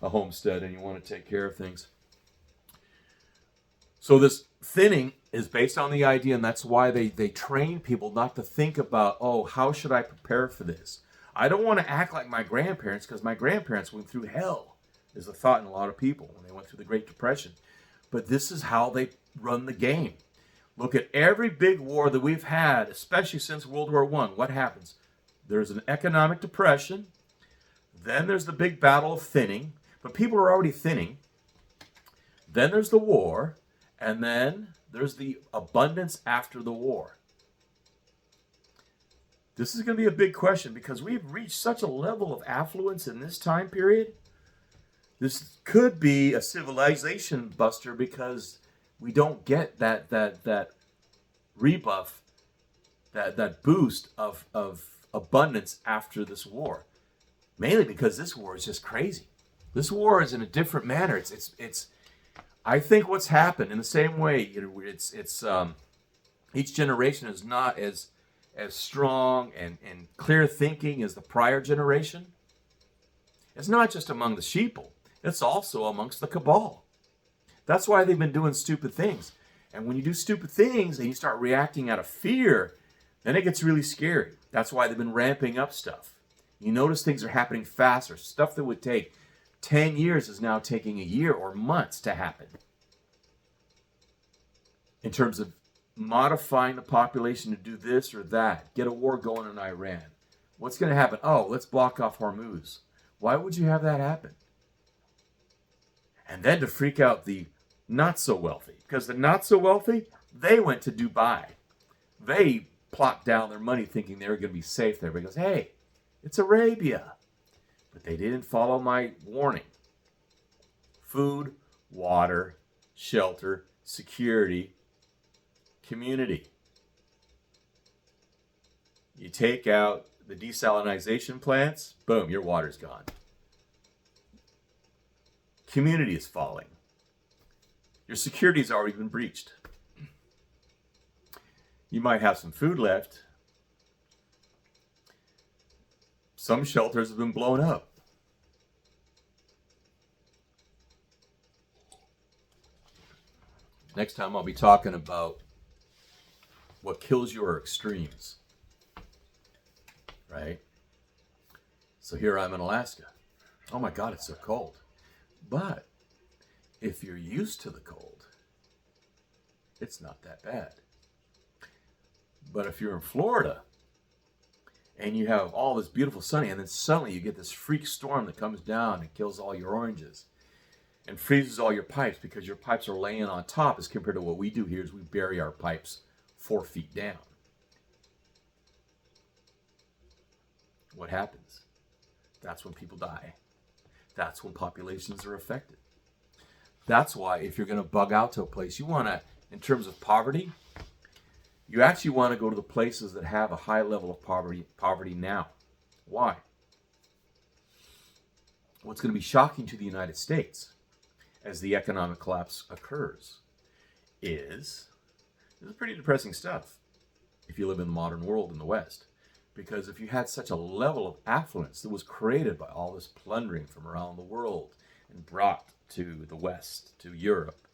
a homestead and you want to take care of things. So this thinning is based on the idea, and that's why they train people not to think about, oh, how should I prepare for this? I don't want to act like my grandparents because my grandparents went through hell, is a thought in a lot of people when they went through the Great Depression. But this is how they run the game. Look at every big war that we've had, especially since World War I. What happens? There's an economic depression. Then there's the big battle of thinning. But people are already thinning. Then there's the war. And then there's the abundance after the war. This is going to be a big question because we've reached such a level of affluence in this time period. This could be a civilization buster because we don't get that rebuff, that boost of abundance after this war. Mainly because this war is just crazy. This war is in a different manner. It's I think what's happened in the same way, it's each generation is not as strong and clear thinking as the prior generation. It's not just among the sheeple. It's also amongst the cabal. That's why they've been doing stupid things. And when you do stupid things and you start reacting out of fear, then it gets really scary. That's why they've been ramping up stuff. You notice things are happening faster. Stuff that would take 10 years is now taking a year or months to happen. In terms of modifying the population to do this or that, get a war going in Iran. What's going to happen? Oh, let's block off Hormuz. Why would you have that happen? And then to freak out the not so wealthy. Because the not so wealthy, they went to Dubai. They plopped down their money thinking they were going to be safe there. Because, hey, it's Arabia. But they didn't follow my warning. Food, water, shelter, security, community. You take out the desalination plants, boom, your water's gone. Community is falling. Your security's already been breached. You might have some food left. Some shelters have been blown up. Next time I'll be talking about what kills you are extremes. Right? So here I'm in Alaska. Oh my God, it's so cold. But if you're used to the cold, it's not that bad. But if you're in Florida and you have all this beautiful sunny, and then suddenly you get this freak storm that comes down and kills all your oranges and freezes all your pipes because your pipes are laying on top, as compared to what we do here is we bury our pipes 4 feet down. What happens? That's when people die. That's when populations are affected. That's why if you're going to bug out to a place, you want to, in terms of poverty, you actually want to go to the places that have a high level of poverty now. Why? What's going to be shocking to the United States as the economic collapse occurs is pretty depressing stuff if you live in the modern world in the West. Because if you had such a level of affluence that was created by all this plundering from around the world and brought to the West, to Europe,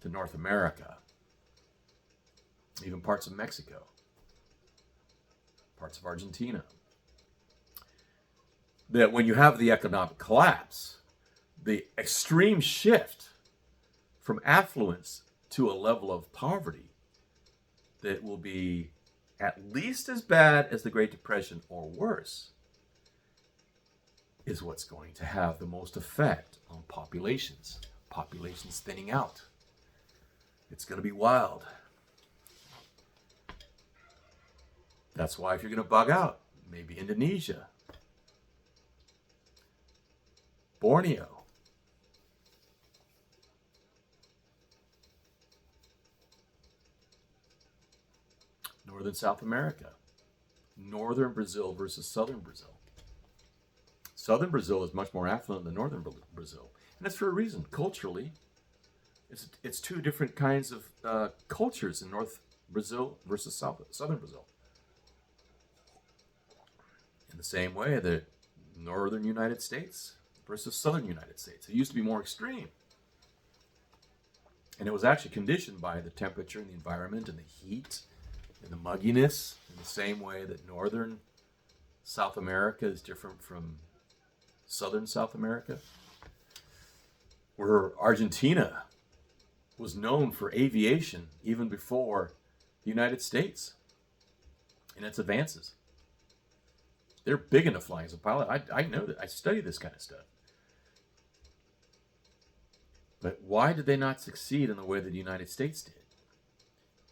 to North America, even parts of Mexico, parts of Argentina, that when you have the economic collapse, the extreme shift from affluence to a level of poverty that will be at least as bad as the Great Depression or worse is what's going to have the most effect on populations. Populations thinning out. It's going to be wild. That's why if you're going to bug out, maybe Indonesia, Borneo, Northern South America, Northern Brazil versus Southern Brazil. Southern Brazil is much more affluent than Northern Brazil. And that's for a reason. Culturally, it's two different kinds of cultures in North Brazil versus Southern Brazil. In the same way that Northern United States versus Southern United States. It used to be more extreme. And it was actually conditioned by the temperature and the environment and the heat and the mugginess, in the same way that Northern South America is different from Southern South America. Where Argentina was known for aviation even before the United States in its advances. They're big into flying as a pilot. I know that. I study this kind of stuff. But why did they not succeed in the way that the United States did?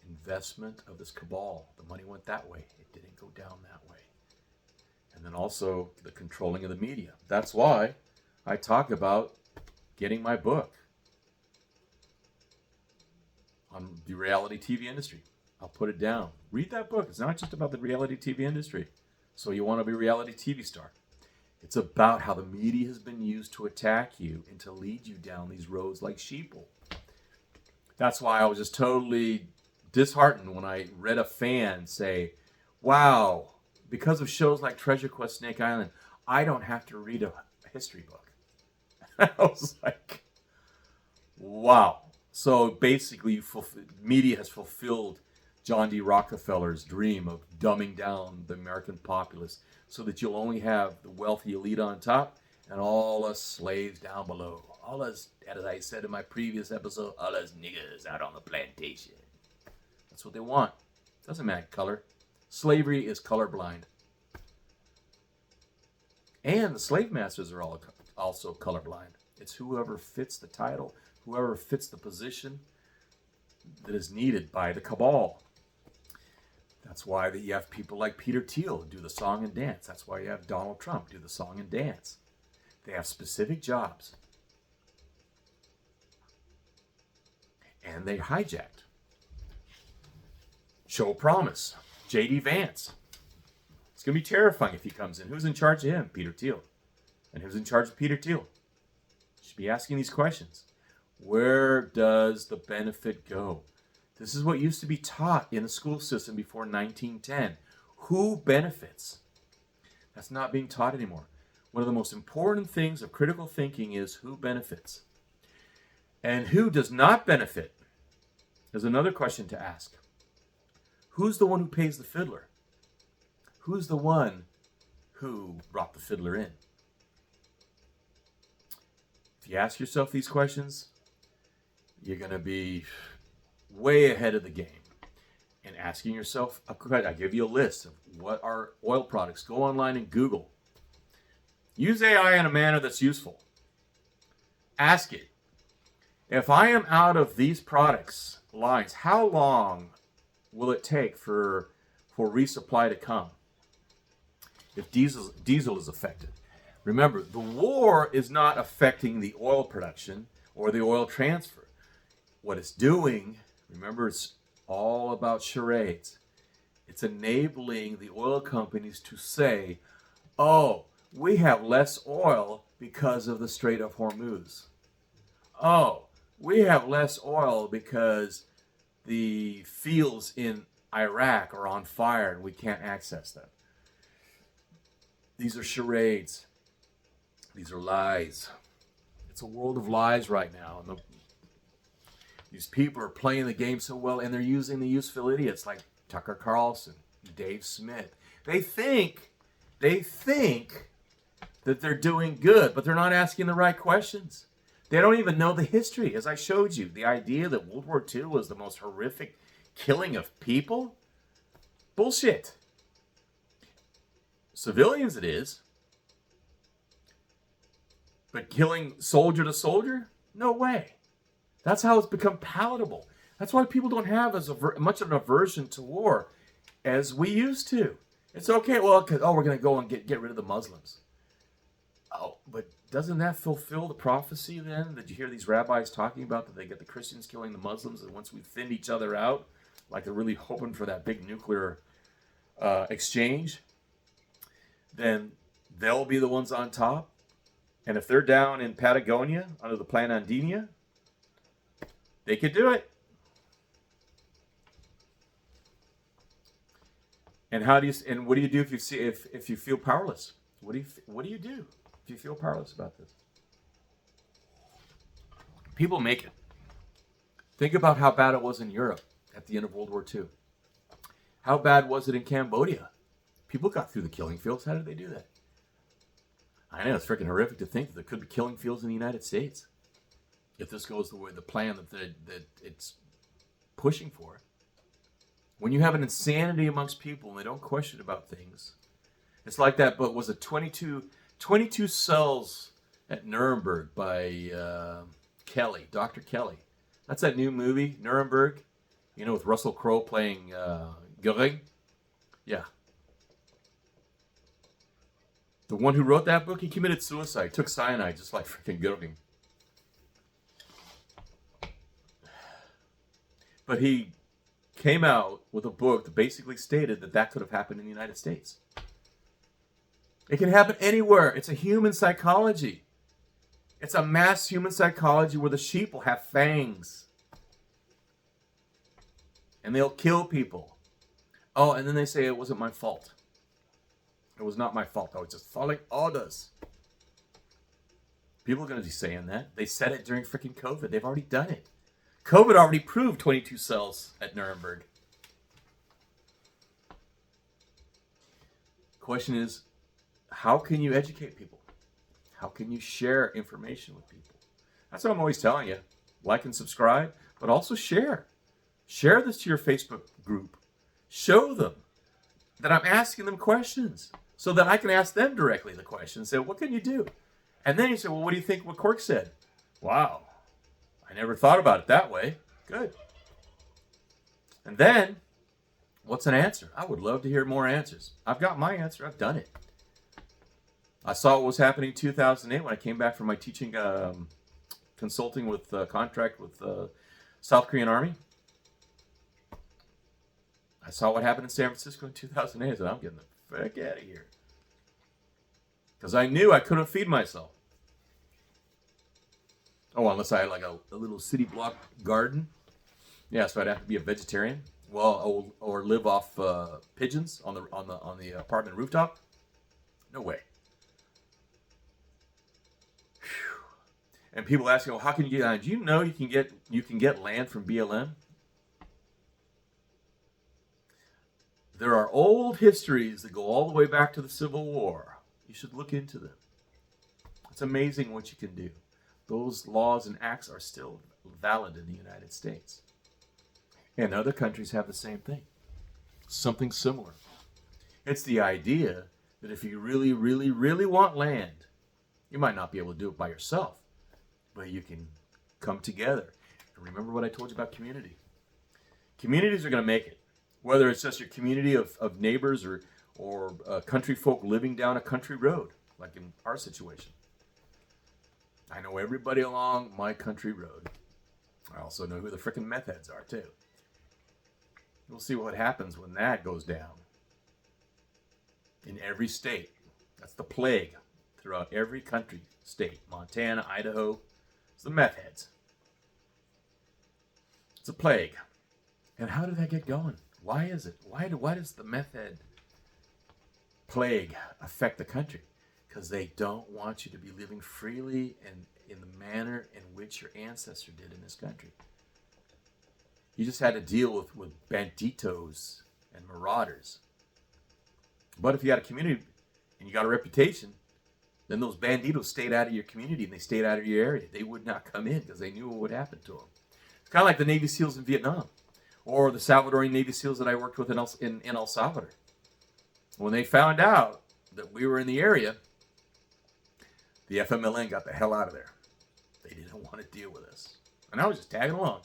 Investment of this cabal. The money went that way. It didn't go down that way. And then also the controlling of the media. That's why I talk about getting my book on the reality TV industry. I'll put it down. Read that book. It's not just about the reality TV industry. So you want to be a reality TV star. It's about how the media has been used to attack you and to lead you down these roads like sheeple. That's why I was just totally disheartened when I read a fan say, wow, because of shows like Treasure Quest Snake Island, I don't have to read a history book. I was like, wow. So basically, media has fulfilled John D. Rockefeller's dream of dumbing down the American populace so that you'll only have the wealthy elite on top and all us slaves down below. All us, as I said in my previous episode, all us niggas out on the plantation. That's what they want. Doesn't matter color. Slavery is colorblind. And the slave masters are also colorblind. It's whoever fits the title, whoever fits the position that is needed by the cabal. That's why you have people like Peter Thiel do the song and dance. That's why you have Donald Trump do the song and dance. They have specific jobs. And they hijacked. Show promise. J.D. Vance. It's going to be terrifying if he comes in. Who's in charge of him? Peter Thiel. And who's in charge of Peter Thiel? You should be asking these questions. Where does the benefit go? This is what used to be taught in the school system before 1910. Who benefits? That's not being taught anymore. One of the most important things of critical thinking is who benefits. And who does not benefit? There's another question to ask. Who's the one who pays the fiddler? Who's the one who brought the fiddler in? If you ask yourself these questions, you're going to be way ahead of the game. And asking yourself, I give you a list of what are oil products. Go online and Google. Use AI in a manner that's useful. Ask it, if I am out of these products lines, how long will it take for resupply to come? If diesel is affected. Remember, the war is not affecting the oil production or the oil transfer. What it's doing, remember, it's all about charades. It's enabling the oil companies to say, oh, we have less oil because of the Strait of Hormuz. Oh, we have less oil because the fields in Iraq are on fire and we can't access them. These are charades. These are lies. It's a world of lies right now. And these people are playing the game so well, and they're using the useful idiots like Tucker Carlson, Dave Smith. They think that they're doing good, but they're not asking the right questions. They don't even know the history. As I showed you, the idea that World War II was the most horrific killing of people? Bullshit. Civilians it is. But killing soldier to soldier? No way. That's how it's become palatable. That's why people don't have as much of an aversion to war as we used to. It's okay, well, we're going to go and get rid of the Muslims. Oh, but doesn't that fulfill the prophecy then? That you hear these rabbis talking about, that they get the Christians killing the Muslims, and once we thin each other out, like they're really hoping for that big nuclear exchange, then they'll be the ones on top. And if they're down in Patagonia under the Plan Andina, they could do it. And what do you do if you feel powerless? What do you do if you feel powerless about this? People make it. Think about how bad it was in Europe at the end of World War II. How bad was it in Cambodia? People got through the killing fields. How did they do that? I know, it's freaking horrific to think that there could be killing fields in the United States if this goes the plan that it's pushing for. When you have an insanity amongst people and they don't question about things, it's like that. But was it 22 Cells at Nuremberg by Kelly, Dr. Kelly? That's that new movie, Nuremberg, with Russell Crowe playing Göring. Yeah. The one who wrote that book, he committed suicide, took cyanide, just like freaking Göring. But he came out with a book that basically stated that could have happened in the United States. It can happen anywhere. It's a human psychology. It's a mass human psychology where the sheep will have fangs. And they'll kill people. Oh, and then they say it wasn't my fault. It was not my fault. I was just following orders. People are going to be saying that. They said it during freaking COVID. They've already done it. COVID already proved 22 cells at Nuremberg. Question is, how can you educate people? How can you share information with people? That's what I'm always telling you. Like and subscribe, but also share. Share this to your Facebook group. Show them that I'm asking them questions so that I can ask them directly the question and say, what can you do? And then you say, well, what do you think what Cork said? Wow, I never thought about it that way. Good. And then, what's an answer? I would love to hear more answers. I've got my answer. I've done it. I saw what was happening in 2008 when I came back from my teaching, consulting with contract with the South Korean Army. I saw what happened in San Francisco in 2008. I said, I'm getting the fuck out of here. Because I knew I couldn't feed myself. Oh, unless I had like a little city block garden. Yeah, so I'd have to be a vegetarian. Well, or live off pigeons on the apartment rooftop. No way. Whew. And people ask, well, how can you get land? Do you know you can get land from BLM? There are old histories that go all the way back to the Civil War. You should look into them. It's amazing what you can do. Those laws and acts are still valid in the United States. And other countries have the same thing. Something similar. It's the idea that if you really, really, really want land, you might not be able to do it by yourself, but you can come together. And remember what I told you about community. Communities are going to make it. Whether it's just your community of neighbors or country folk living down a country road, like in our situation. I know everybody along my country road. I also know who the frickin' meth heads are, too. We'll see what happens when that goes down. In every state. That's the plague throughout every country, state. Montana, Idaho. It's the meth heads. It's a plague. And how did that get going? Why is it? Why does the meth head plague affect the country? Because they don't want you to be living freely and in the manner in which your ancestor did in this country. You just had to deal with banditos and marauders. But if you had a community and you got a reputation, then those banditos stayed out of your community and they stayed out of your area. They would not come in because they knew what would happen to them. It's kind of like the Navy SEALs in Vietnam or the Salvadorian Navy SEALs that I worked with in El Salvador. When they found out that we were in the area, the FMLN got the hell out of there. They didn't want to deal with us. And I was just tagging along.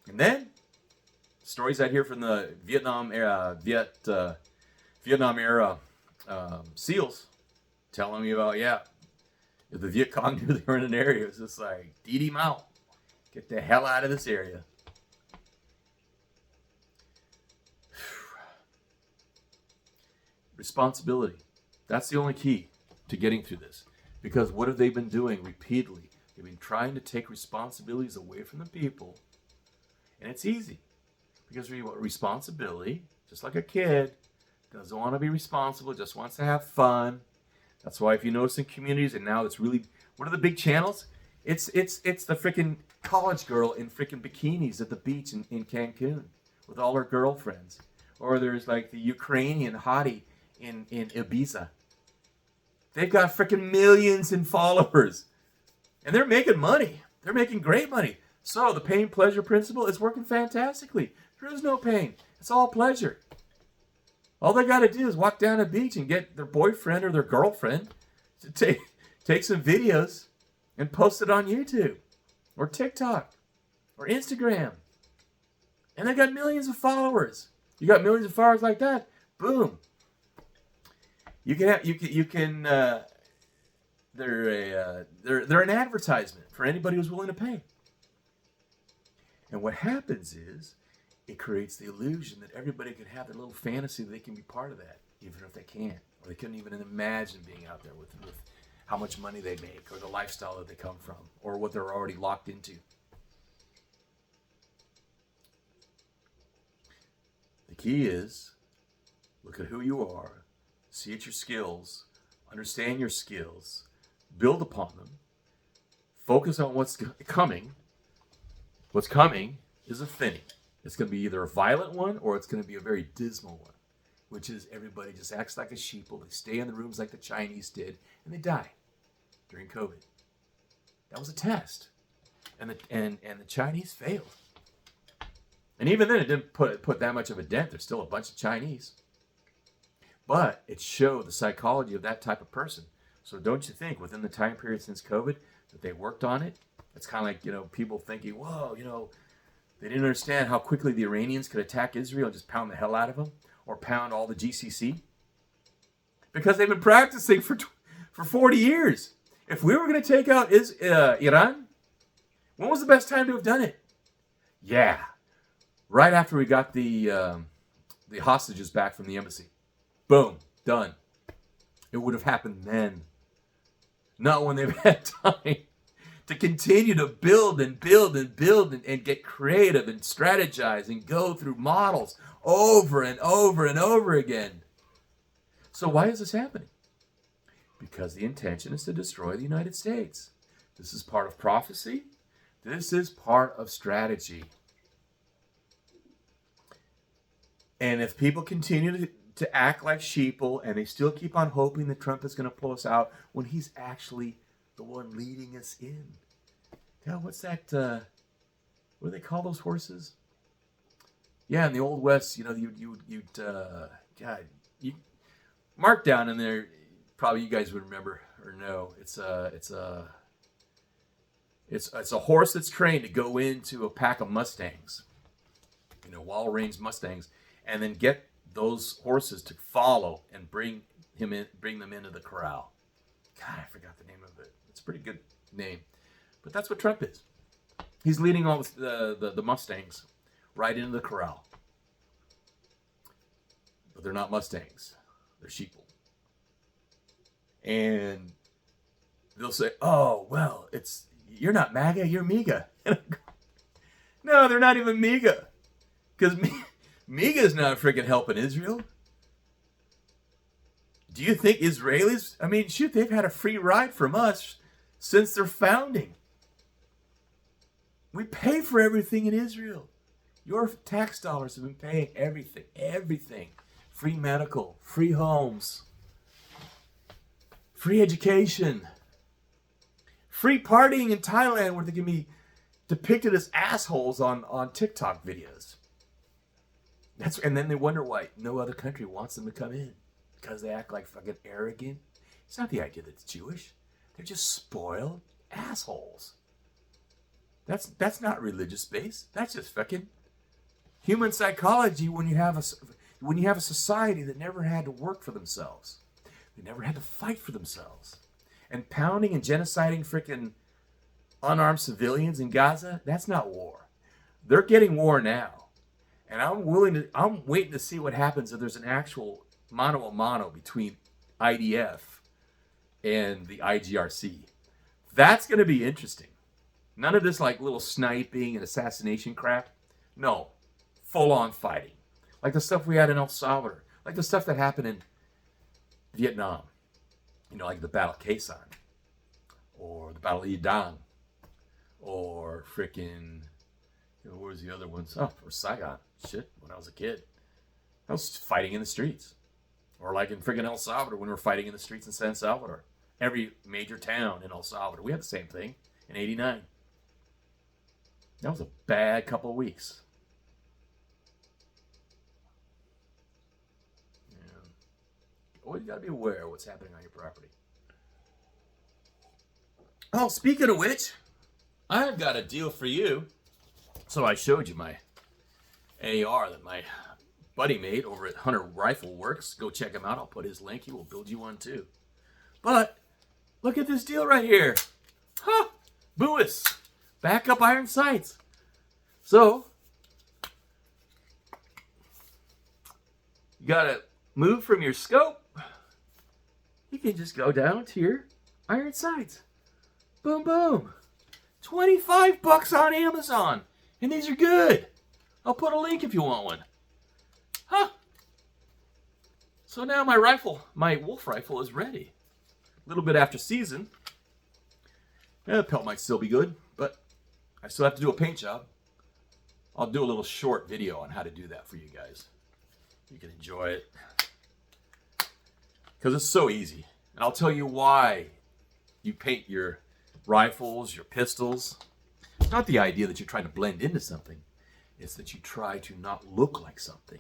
And then, stories I hear from the Vietnam era SEALs telling me about, if the Viet Cong knew they were in an area, it was just like, deed him out. Get the hell out of this area. Responsibility. That's the only key to getting through this. Because what have they been doing repeatedly? They've been trying to take responsibilities away from the people. And it's easy. Because responsibility, just like a kid, doesn't want to be responsible, just wants to have fun. That's why if you notice in communities, and now it's really, what are the big channels? It's the freaking college girl in freaking bikinis at the beach in Cancun with all her girlfriends. Or there's like the Ukrainian hottie in Ibiza. They've got freaking millions in followers. And they're making money. They're making great money. So the pain pleasure principle is working fantastically. There is no pain. It's all pleasure. All they got to do is walk down a beach and get their boyfriend or their girlfriend to take some videos and post it on YouTube or TikTok or Instagram. And they got millions of followers. You got millions of followers like that. Boom. They're an advertisement for anybody who's willing to pay. And what happens is it creates the illusion that everybody can have their little fantasy that they can be part of that, even if they can't. Or they couldn't even imagine being out there with how much money they make or the lifestyle that they come from or what they're already locked into. The key is look at who you are, see at your skills, understand your skills, build upon them, focus on what's coming. What's coming is a thinning. It's going to be either a violent one or it's going to be a very dismal one, which is everybody just acts like a sheeple. They stay in the rooms like the Chinese did, and they die during COVID. That was a test, and the Chinese failed. And even then, it didn't put that much of a dent. There's still a bunch of Chinese, but it showed the psychology of that type of person. So don't you think within the time period since COVID that they worked on it? It's kind of like, people thinking, whoa, they didn't understand how quickly the Iranians could attack Israel and just pound the hell out of them or pound all the GCC. Because they've been practicing for 40 years. If we were going to take out Iran, when was the best time to have done it? Yeah, right after we got the hostages back from the embassy. Boom, done. It would have happened then. Not when they've had time to continue to build and get creative and strategize and go through models over and over and over again. So why is this happening? Because the intention is to destroy the United States. This is part of prophecy. This is part of strategy. And if people continue to act like sheeple and they still keep on hoping that Trump is going to pull us out when he's actually the one leading us in. God, what's that? What do they call those horses? Yeah, in the Old West, you'd mark down in there. Probably you guys would remember or know. It's a horse that's trained to go into a pack of Mustangs, wild-range Mustangs, and then get those horses to follow and bring them into the corral. God, I forgot the name of it. It's a pretty good name, but that's what Trump is. He's leading all the Mustangs right into the corral, but they're not Mustangs; they're sheeple. And they'll say, "Oh, well, you're not MAGA, you're MEGA." No, they're not even MEGA, because MEGA is not freaking helping Israel. Do you think Israelis? I mean, shoot, they've had a free ride from us since their founding. We pay for everything in Israel. Your tax dollars have been paying everything. Free medical, free homes, free education, free partying in Thailand where they can be depicted as assholes on TikTok videos. And then they wonder why no other country wants them to come in. Because they act like fucking arrogant. It's not the idea that it's Jewish. They're just spoiled assholes. That's not religious based. That's just fucking human psychology when you have a society that never had to work for themselves. They never had to fight for themselves. And pounding and genociding freaking unarmed civilians in Gaza, that's not war. They're getting war now. And I'm waiting to see what happens if there's an actual mano a mano between IDF and the IGRC. That's going to be interesting. None of this like little sniping and assassination crap. No, full on fighting. Like the stuff we had in El Salvador. Like the stuff that happened in Vietnam. Like the Battle of Quezon. Or the Battle of Yadang. Or freaking, what was the other ones? Oh, or Saigon. Shit, when I was a kid. I was fighting in the streets. Or like in friggin' El Salvador when we were fighting in the streets in San Salvador. Every major town in El Salvador. We had the same thing in 89. That was a bad couple of weeks. Yeah. Always got to be aware of what's happening on your property. Oh, speaking of which, I've got a deal for you. So I showed you my AR that my buddy made over at Hunter Rifle Works. Go check him out. I'll put his link. He will build you one too. But look at this deal right here. Huh. Buis. Backup iron sights. So you gotta move from your scope. You can just go down to your iron sights. Boom, boom. $25 on Amazon. And these are good. I'll put a link if you want one. Huh. So now my wolf rifle is ready. A little bit after season. The pelt might still be good, but I still have to do a paint job. I'll do a little short video on how to do that for you guys. You can enjoy it. Because it's so easy. And I'll tell you why you paint your rifles, your pistols. It's not the idea that you're trying to blend into something. It's that you try to not look like something.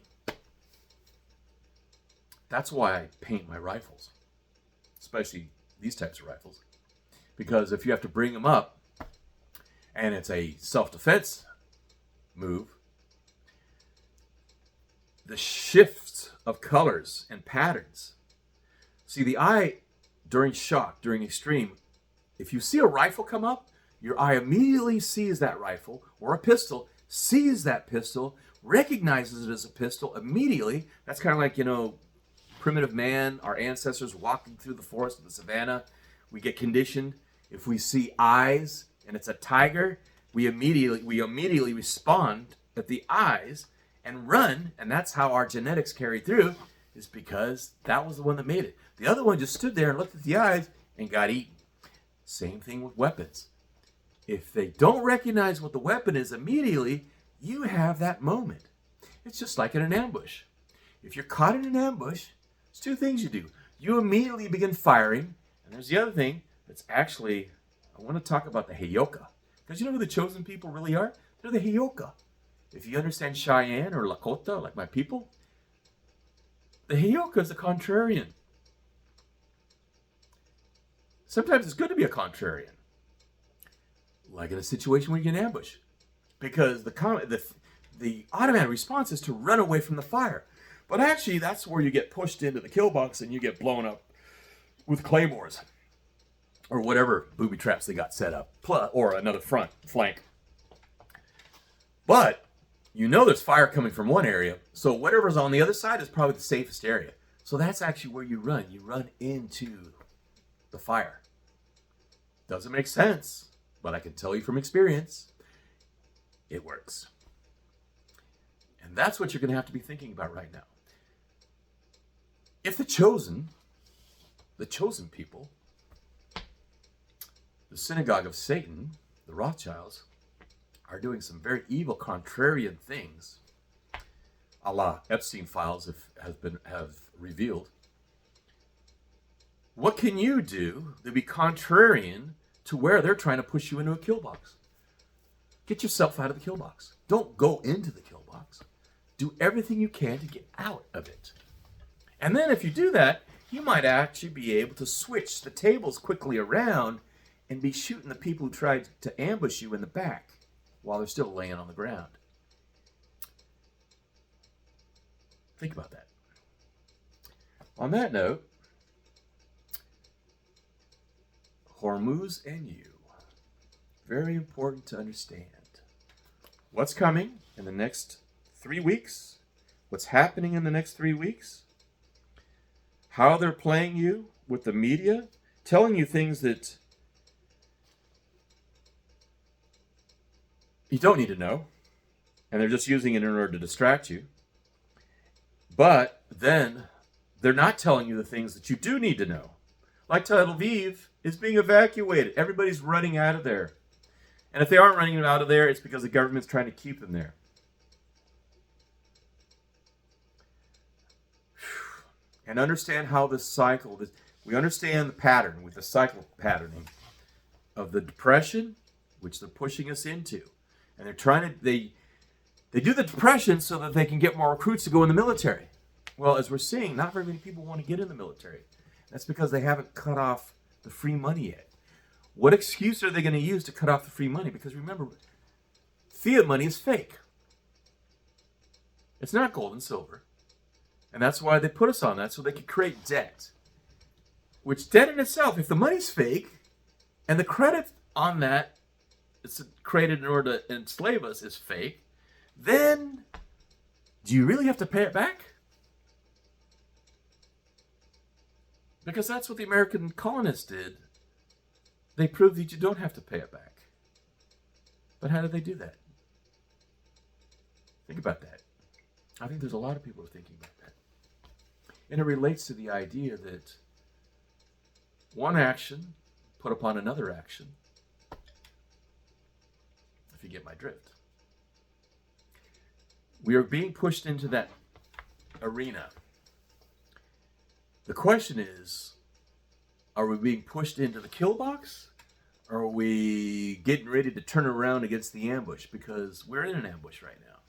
That's why I paint my rifles. Especially these types of rifles. Because if you have to bring them up, and it's a self-defense move, the shifts of colors and patterns. See, the eye, during shock, during extreme, if you see a rifle come up, your eye immediately sees that rifle, or a pistol, sees that pistol, recognizes it as a pistol immediately. That's kind of like, primitive man, our ancestors walking through the forest of the savannah. We get conditioned. If we see eyes and it's a tiger, we immediately respond at the eyes and run, and that's how our genetics carry through, is because that was the one that made it. The other one just stood there and looked at the eyes and got eaten. Same thing with weapons. If they don't recognize what the weapon is immediately, you have that moment. It's just like in an ambush. If you're caught in an ambush, there's two things you do. You immediately begin firing, and there's the other thing that's actually, I want to talk about the Heyoka. Because you know who the chosen people really are? They're the Heyoka. If you understand Cheyenne or Lakota, like my people, the Heyoka is a contrarian. Sometimes it's good to be a contrarian. Like in a situation where you get ambushed. Because the automatic response is to run away from the fire. But actually, that's where you get pushed into the kill box and you get blown up with claymores. Or whatever booby traps they got set up. Or another flank. But you know there's fire coming from one area. So whatever's on the other side is probably the safest area. So that's actually where you run. You run into the fire. Doesn't make sense. But I can tell you from experience, it works. And that's what you're going to have to be thinking about right now. If the chosen people, the synagogue of Satan, the Rothschilds, are doing some very evil contrarian things, a la Epstein files have revealed, what can you do to be contrarian to where they're trying to push you into a kill box? Get yourself out of the kill box. Don't go into the kill box. Do everything you can to get out of it. And then if you do that, you might actually be able to switch the tables quickly around and be shooting the people who tried to ambush you in the back while they're still laying on the ground. Think about that. On that note, Hormuz and you. Very important to understand. What's coming in the next 3 weeks? What's happening in the next 3 weeks? How they're playing you with the media, telling you things that you don't need to know, and they're just using it in order to distract you. But then they're not telling you the things that you do need to know. Like Tel Aviv is being evacuated. Everybody's running out of there. And if they aren't running out of there, it's because the government's trying to keep them there. And understand how this cycle, we understand the pattern with the cycle patterning of the depression, which they're pushing us into. And they're trying to, they do the depression so that they can get more recruits to go in the military. Well, as we're seeing, not very many people want to get in the military. That's because they haven't cut off the free money yet. What excuse are they going to use to cut off the free money? Because remember, fiat money is fake. It's not gold and silver. And that's why they put us on that, so they could create debt. Which debt in itself, if the money's fake, and the credit on that it's created in order to enslave us is fake, then do you really have to pay it back? Because that's what the American colonists did. They proved that you don't have to pay it back. But how did they do that? Think about that. I think there's a lot of people who are thinking about that. And it relates to the idea that one action put upon another action, if you get my drift. We are being pushed into that arena. The question is, are we being pushed into the kill box? Or are we getting ready to turn around against the ambush? Because we're in an ambush right now.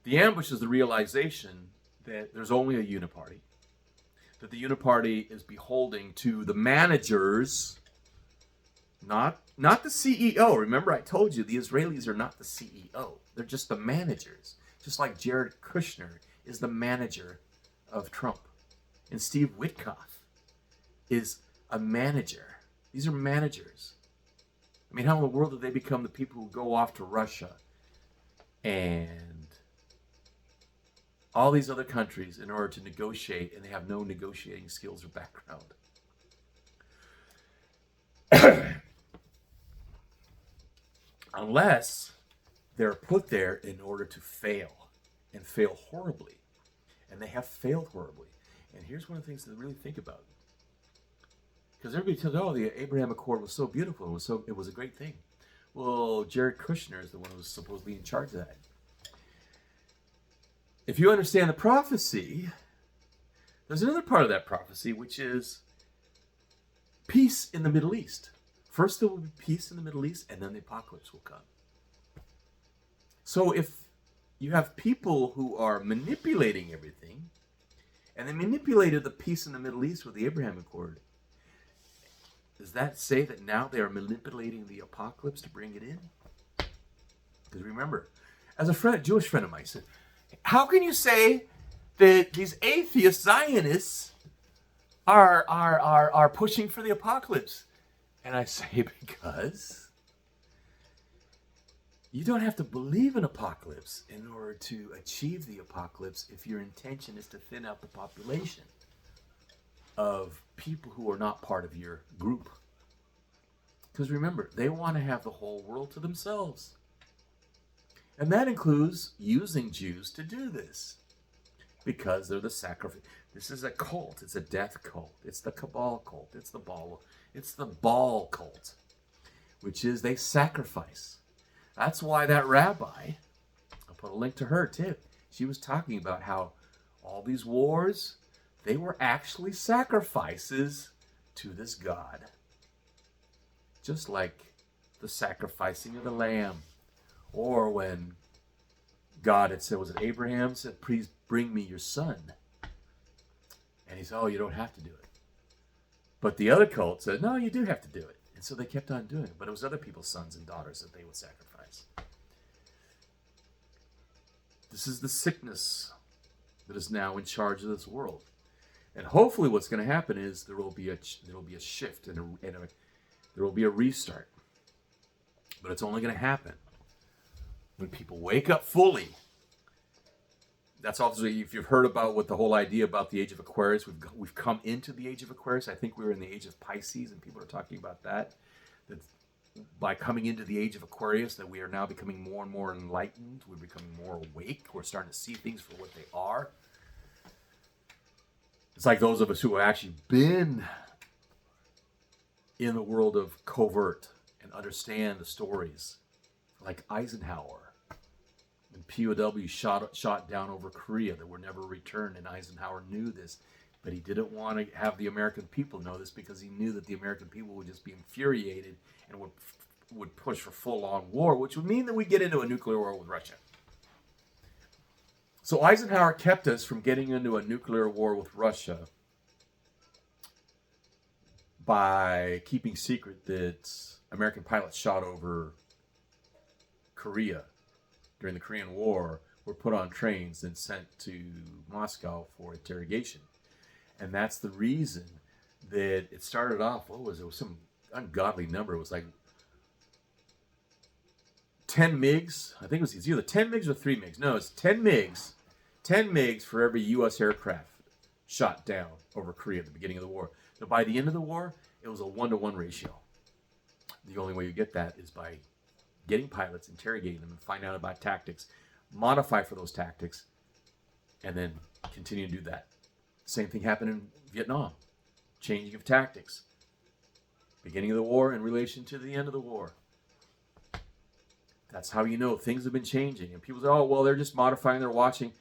The ambush is the realization that there's only a uniparty. That the uniparty is beholding to the managers, not the CEO. Remember, I told you the Israelis are not the CEO. They're just the managers. Just like Jared Kushner is the manager of Trump. And Steve Witkoff is a manager. These are managers. I mean, how in the world did they become the people who go off to Russia and all these other countries in order to negotiate, and they have no negotiating skills or background? Unless they're put there in order to fail, and fail horribly. And they have failed horribly. And here's one of the things to really think about. Because everybody tells, oh, the Abraham Accord was so beautiful. It was a great thing. Well, Jared Kushner is the one who was supposedly in charge of that. if you understand the prophecy, there's another part of that prophecy, which is peace in the Middle East. First there will be peace in the Middle East, and then the apocalypse will come. So if you have people who are manipulating everything, and they manipulated the peace in the Middle East with the Abraham Accord, does that say that now they are manipulating the apocalypse to bring it in? Because remember, as a Jewish friend of mine said, how can you say that these atheist Zionists are pushing for the apocalypse? And I say, because you don't have to believe in apocalypse in order to achieve the apocalypse if your intention is to thin out the population of people who are not part of your group. Because remember, they want to have the whole world to themselves. And that includes using Jews to do this. Because they're the sacrifice. This is a cult. It's a death cult. It's the Cabal cult. It's the Baal cult. Which is they sacrifice. That's why that rabbi, I'll put a link to her too. She was talking about how all these wars, they were actually sacrifices to this God. Just like the sacrificing of the lamb. Or when God had said, was it Abraham said, please bring me your son. And he said, oh, you don't have to do it. But the other cult said, no, you do have to do it. And so they kept on doing it. But it was other people's sons and daughters that they would sacrifice. This is the sickness that is now in charge of this world. And hopefully what's going to happen is there will be a shift and there will be a restart. But it's only going to happen when people wake up fully. That's obviously, if you've heard about what the whole idea about the age of Aquarius, we've come into the age of Aquarius. I think we were in the age of Pisces, and people are talking about that. That by coming into the age of Aquarius, that we are now becoming more and more enlightened. We're becoming more awake. We're starting to see things for what they are. It's like those of us who have actually been in the world of covert and understand the stories, like Eisenhower. And POW shot down over Korea that were never returned, and Eisenhower knew this, but he didn't want to have the American people know this because he knew that the American people would just be infuriated and would push for full-on war, which would mean that we get into a nuclear war with Russia. So Eisenhower kept us from getting into a nuclear war with Russia by keeping secret that American pilots shot over Korea during the Korean War, were put on trains and sent to Moscow for interrogation. And that's the reason that it started off, it was some ungodly number. It was like 10 MiGs. I think it was either 10 MiGs or 3 MiGs. No, it's 10 MiGs. 10 MiGs for every U.S. aircraft shot down over Korea at the beginning of the war. But by the end of the war, it was a 1-to-1 ratio. The only way you get that is by getting pilots, interrogating them, and find out about tactics, modify for those tactics, and then continue to do that. Same thing happened in Vietnam. Changing of tactics. Beginning of the war in relation to the end of the war. That's how you know things have been changing. And people say, oh, well, they're just modifying, they're watching.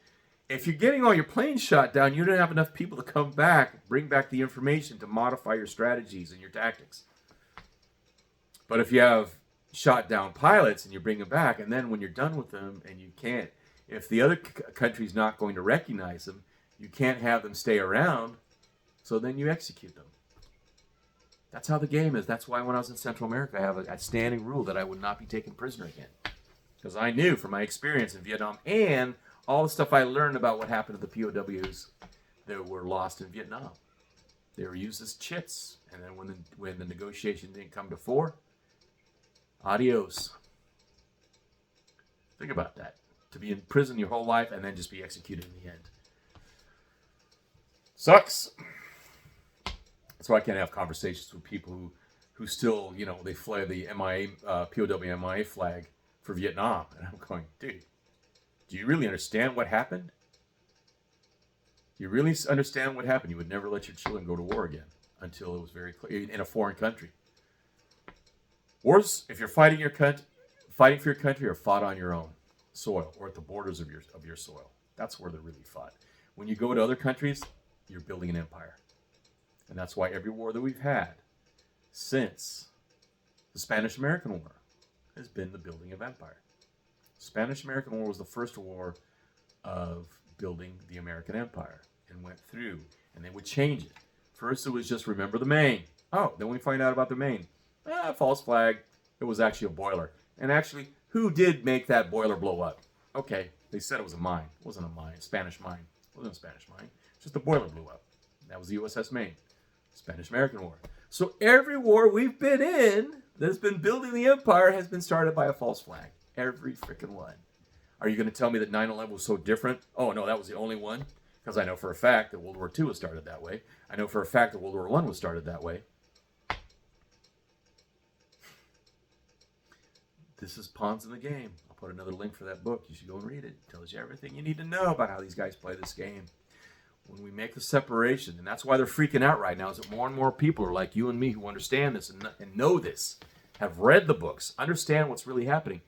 If you're getting all your planes shot down, you don't have enough people to come back, bring back the information to modify your strategies and your tactics. But if you have shot down pilots and you bring them back, and then when you're done with them and you can't, if the other country's not going to recognize them, you can't have them stay around, so then you execute them. That's how the game is. That's why when I was in Central America, I have a standing rule that I would not be taken prisoner again. Because I knew from my experience in Vietnam and all the stuff I learned about what happened to the POWs that were lost in Vietnam. They were used as chits, and then when the negotiation didn't come to fore, adios. Think about that. To be in prison your whole life and then just be executed in the end. Sucks. That's why I can't have conversations with people who still, they fly the MIA, POW MIA flag for Vietnam. And I'm going, dude, do you really understand what happened? Do you really understand what happened? You would never let your children go to war again until it was very clear in a foreign country. Wars, if you're fighting for your country, are fought on your own soil or at the borders of your soil. That's where they're really fought. When you go to other countries, you're building an empire. And that's why every war that we've had since the Spanish-American War has been the building of empire. Spanish-American War was the first war of building the American empire and went through, and they would change it. First, it was just remember the Maine. Oh, then we find out about the Maine. False flag. It was actually a boiler. And actually, who did make that boiler blow up? Okay, they said it was a mine. It wasn't a mine. Spanish mine. It wasn't a Spanish mine. Just the boiler blew up. That was the USS Maine. Spanish-American War. So every war we've been in that's been building the empire has been started by a false flag. Every freaking one. Are you going to tell me that 9/11 was so different? Oh, no, that was the only one? Because I know for a fact that World War II was started that way. I know for a fact that World War I was started that way. This is pawns in the game. I'll put another link for that book. You should go and read it. It tells you everything you need to know about how these guys play this game. When we make the separation, and that's why they're freaking out right now, is that more and more people are like you and me who understand this and know this, have read the books, understand what's really happening.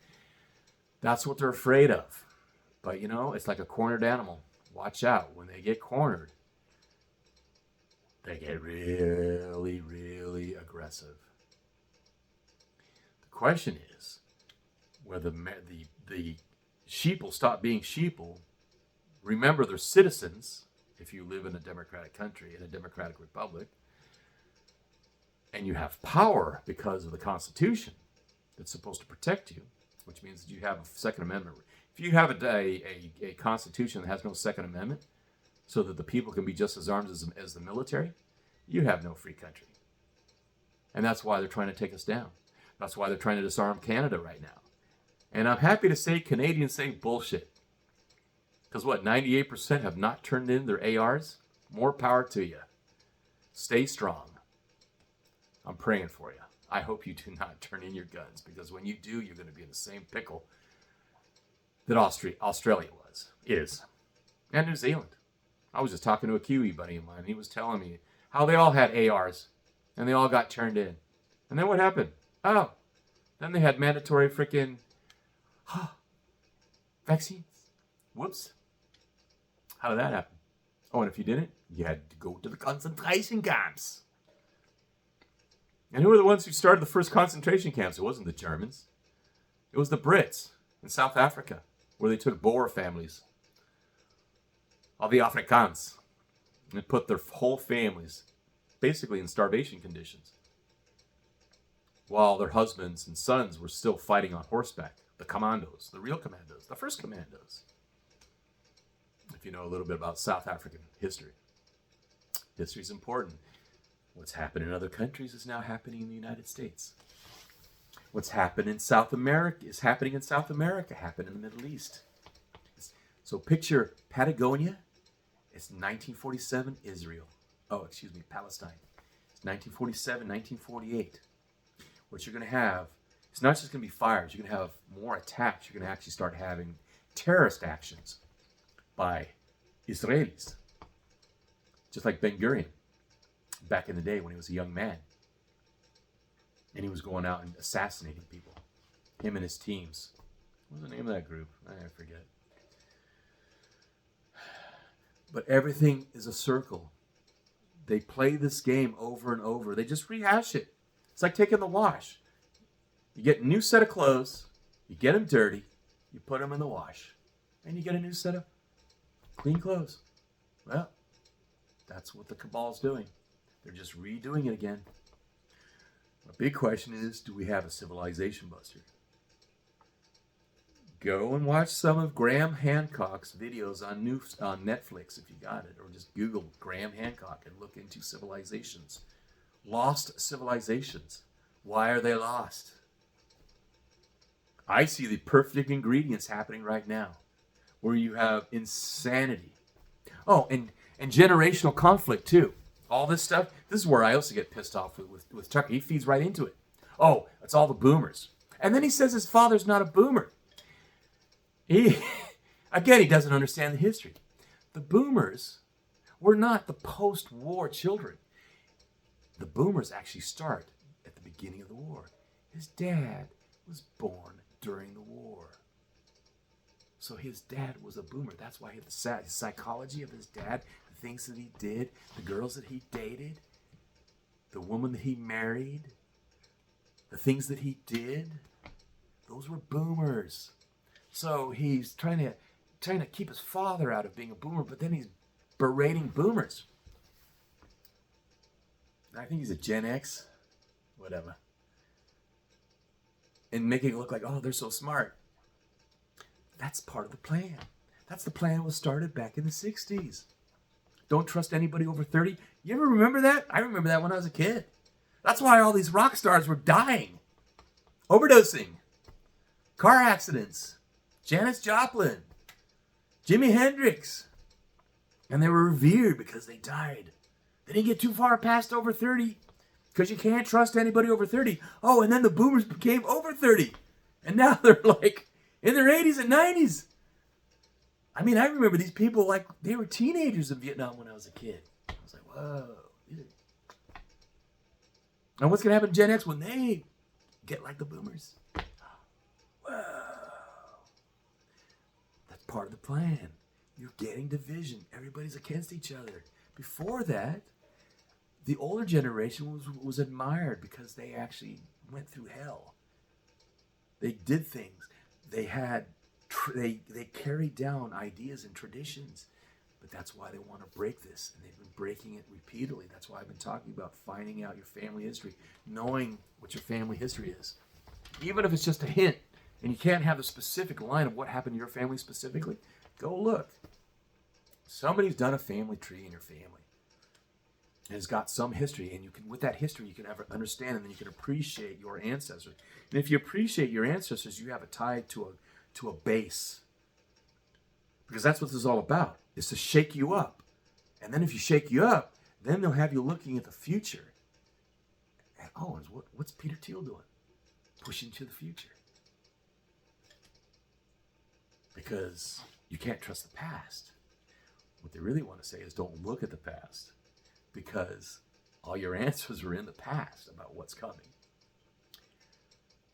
That's what they're afraid of. But, it's like a cornered animal. Watch out. When they get cornered, they get really, really aggressive. The question is whether the sheeple stop being sheeple, remember they're citizens, if you live in a democratic country, in a democratic republic, and you have power because of the Constitution that's supposed to protect you, which means that you have a Second Amendment. If you have a Constitution that has no Second Amendment, so that the people can be just as armed as the military, you have no free country. And that's why they're trying to take us down. That's why they're trying to disarm Canada right now. And I'm happy to say Canadians say bullshit. Because 98% have not turned in their ARs? More power to you. Stay strong. I'm praying for you. I hope you do not turn in your guns, because when you do, you're going to be in the same pickle that Australia is, and New Zealand. I was just talking to a Kiwi buddy of mine. He was telling me how they all had ARs, and they all got turned in. And then what happened? Oh, then they had mandatory freaking vaccines. Whoops. How did that happen? Oh, and if you didn't, you had to go to the concentration camps. And who were the ones who started the first concentration camps? It wasn't the Germans. It was the Brits in South Africa, where they took Boer families, all the Afrikaans, and put their whole families basically in starvation conditions, while their husbands and sons were still fighting on horseback. The commandos, the real commandos, the first commandos. If you know a little bit about South African history. History is important. What's happened in other countries is now happening in the United States. What's happened in South America is happening in South America, happened in the Middle East. So picture Patagonia. It's 1947, Israel. Palestine. It's 1947, 1948. What you're going to have, it's not just going to be fires. You're going to have more attacks. You're going to actually start having terrorist actions by Israelis. Just like Ben Gurion back in the day when he was a young man. And he was going out and assassinating people. Him and his teams. What was the name of that group? I forget. But everything is a circle. They play this game over and over. They just rehash it. It's like taking the wash. You get a new set of clothes. You get them dirty. You put them in the wash. And you get a new set of clean clothes. Well, that's what the cabal's doing. They're just redoing it again. The big question is, do we have a civilization buster? Go and watch some of Graham Hancock's videos on Netflix if you got it, or just Google Graham Hancock and look into civilizations. Lost civilizations. Why are they lost? I see the perfect ingredients happening right now, where you have insanity. Oh, and generational conflict too. All this stuff. This is where I also get pissed off with Tucker. He feeds right into it. Oh, it's all the boomers. And then he says his father's not a boomer. He doesn't understand the history. The boomers were not the post-war children. The boomers actually start at the beginning of the war. His dad was born during the war. So his dad was a boomer. That's why his psychology of his dad, the things that he did, the girls that he dated, the woman that he married, the things that he did, those were boomers. So he's trying to keep his father out of being a boomer, but then he's berating boomers. I think he's a Gen X, whatever. And making it look like, oh, they're so smart. That's part of the plan. That's the plan that was started back in the 60s. Don't trust anybody over 30. You ever remember that? I remember that when I was a kid. That's why all these rock stars were dying. Overdosing. Car accidents. Janis Joplin. Jimi Hendrix. And they were revered because they died. They didn't get too far past over 30 because you can't trust anybody over 30. Oh, and then the boomers became over 30. And now they're like in their 80s and 90s. I mean, I remember these people like they were teenagers in Vietnam when I was a kid. I was like, whoa. And what's going to happen to Gen X when they get like the boomers? Whoa. That's part of the plan. You're getting division. Everybody's against each other. Before that, the older generation was admired because they actually went through hell. They did things. They carried down ideas and traditions. But that's why they want to break this. And they've been breaking it repeatedly. That's why I've been talking about finding out your family history, knowing what your family history is. Even if it's just a hint, and you can't have the specific line of what happened to your family specifically, go look. Somebody's done a family tree in your family. And has got some history, and you can, with that history, you can understand, and then you can appreciate your ancestors. And if you appreciate your ancestors, you have a tie to a base, because that's what this is all about. Is to shake you up, and then if you shake you up, then they'll have you looking at the future. And, oh, what's Peter Thiel doing? Pushing to the future, because you can't trust the past. What they really want to say is don't look at the past, because all your answers are in the past about what's coming.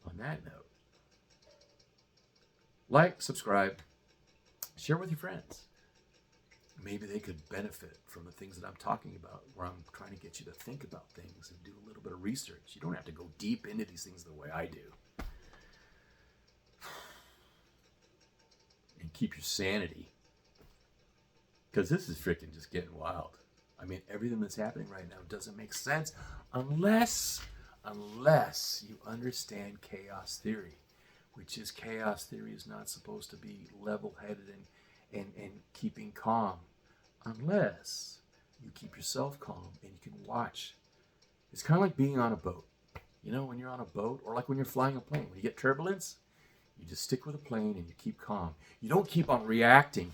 On that note, like, subscribe, share with your friends. Maybe they could benefit from the things that I'm talking about, where I'm trying to get you to think about things and do a little bit of research. You don't have to go deep into these things the way I do. And keep your sanity. Because this is freaking just getting wild. I mean, everything that's happening right now doesn't make sense unless you understand chaos theory, which is chaos theory is not supposed to be level-headed and keeping calm, unless you keep yourself calm and you can watch. It's kind of like being on a boat. You know, when you're on a boat, or like when you're flying a plane, when you get turbulence, you just stick with the plane and you keep calm. You don't keep on reacting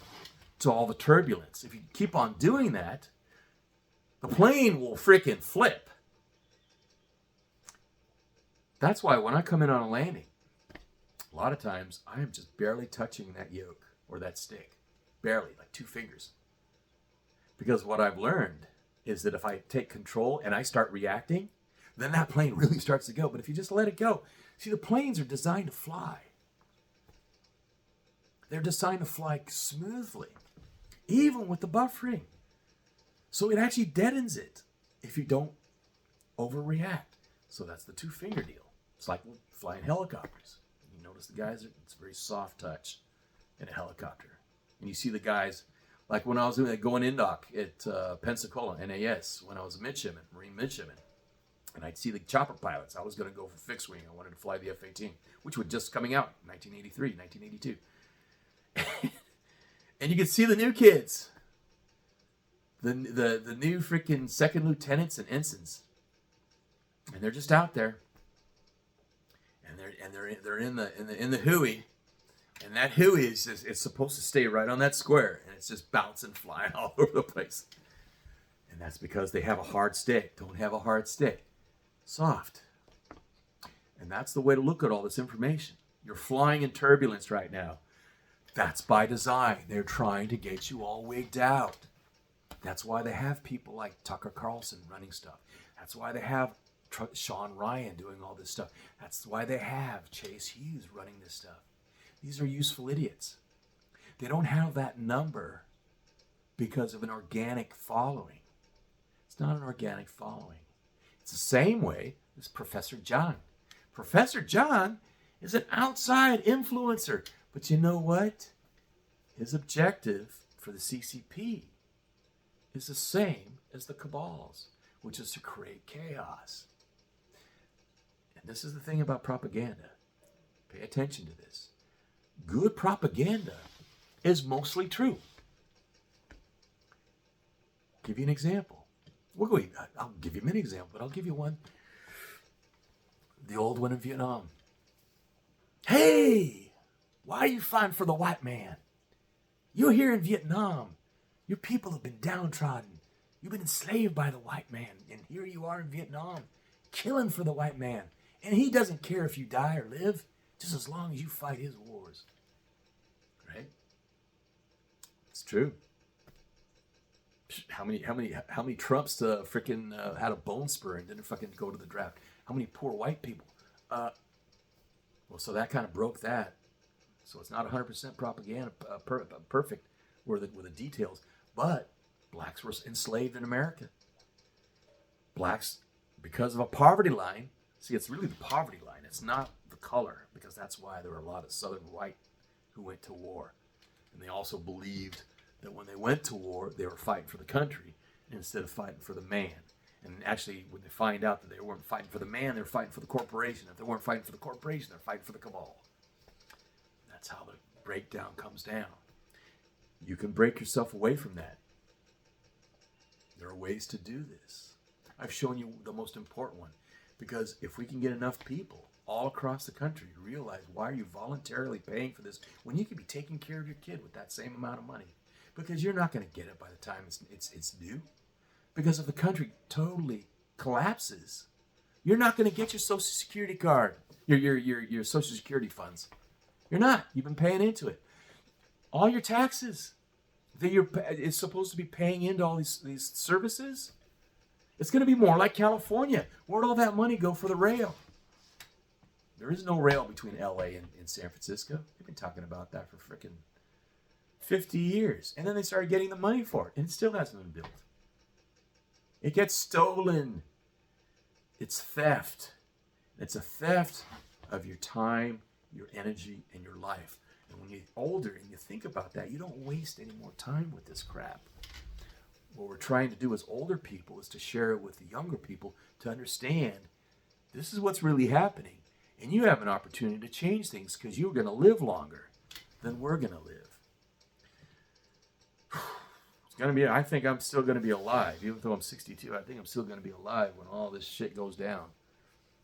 to all the turbulence. If you keep on doing that, the plane will freaking flip. That's why when I come in on a landing, a lot of times I am just barely touching that yoke or that stick. Barely, like 2 fingers. Because what I've learned is that if I take control and I start reacting, then that plane really starts to go. But if you just let it go, see, the planes are designed to fly. They're designed to fly smoothly, even with the buffering. So it actually deadens it if you don't overreact. So that's the 2-finger deal. It's like flying helicopters. You notice the guys, it's a very soft touch in a helicopter. And you see the guys, like when I was going in-dock at Pensacola, NAS, when I was a midshipman, Marine midshipman, and I'd see the chopper pilots. I was going to go for fixed wing. I wanted to fly the F-18, which was just coming out in 1983, 1982. And you could see the new kids, the new freaking second lieutenants and ensigns, and they're just out there, and they're in the Huey. And that Huey is just, it's supposed to stay right on that square, and it's just bouncing, flying all over the place. And that's because they have a hard stick. Don't have a hard stick. Soft. And that's the way to look at all this information. You're flying in turbulence right now. That's by design. They're trying to get you all wigged out. That's why they have people like Tucker Carlson running stuff. That's why they have Sean Ryan doing all this stuff. That's why they have Chase Hughes running this stuff. These are useful idiots. They don't have that number because of an organic following. It's not an organic following. It's the same way as Professor John. Professor John is an outside influencer. But you know what? His objective for the CCP is the same as the cabals, which is to create chaos. And this is the thing about propaganda. Pay attention to this. Good propaganda is mostly true. Give you an example. I'll give you many examples, but I'll give you one. The old one in Vietnam. Hey, why are you fighting for the white man? You're here in Vietnam. Your people have been downtrodden. You've been enslaved by the white man. And here you are in Vietnam, killing for the white man. And he doesn't care if you die or live, just as long as you fight his wars. Right? It's true. How many Trumps freaking had a bone spur and didn't fucking go to the draft? How many poor white people? Well, so that kind of broke that. So it's not 100% propaganda perfect with the details. But blacks were enslaved in America. Blacks, because of a poverty line. See, it's really the poverty line. It's not the color, because that's why there were a lot of Southern white who went to war. And they also believed that when they went to war, they were fighting for the country instead of fighting for the man. And actually, when they find out that they weren't fighting for the man, they were fighting for the corporation. If they weren't fighting for the corporation, they're fighting for the cabal. That's how the breakdown comes down. You can break yourself away from that. There are ways to do this. I've shown you the most important one. Because if we can get enough people all across the country to realize, why are you voluntarily paying for this when you could be taking care of your kid with that same amount of money? Because you're not going to get it by the time it's due. Because if the country totally collapses, you're not going to get your Social Security card, your Social Security funds. You're not. You've been paying into it. All your taxes that it's supposed to be paying into all these services. It's going to be more like California. Where'd all that money go for the rail? There is no rail between LA and San Francisco. They've been talking about that for frickin' 50 years. And then they started getting the money for it, and it still hasn't been built. It gets stolen. It's theft. It's a theft of your time, your energy, and your life. And when you're older and you think about that, you don't waste any more time with this crap. What we're trying to do as older people is to share it with the younger people to understand this is what's really happening. And you have an opportunity to change things because you're going to live longer than we're going to live. It's going to be, I think I'm still going to be alive. Even though I'm 62, I think I'm still going to be alive when all this shit goes down.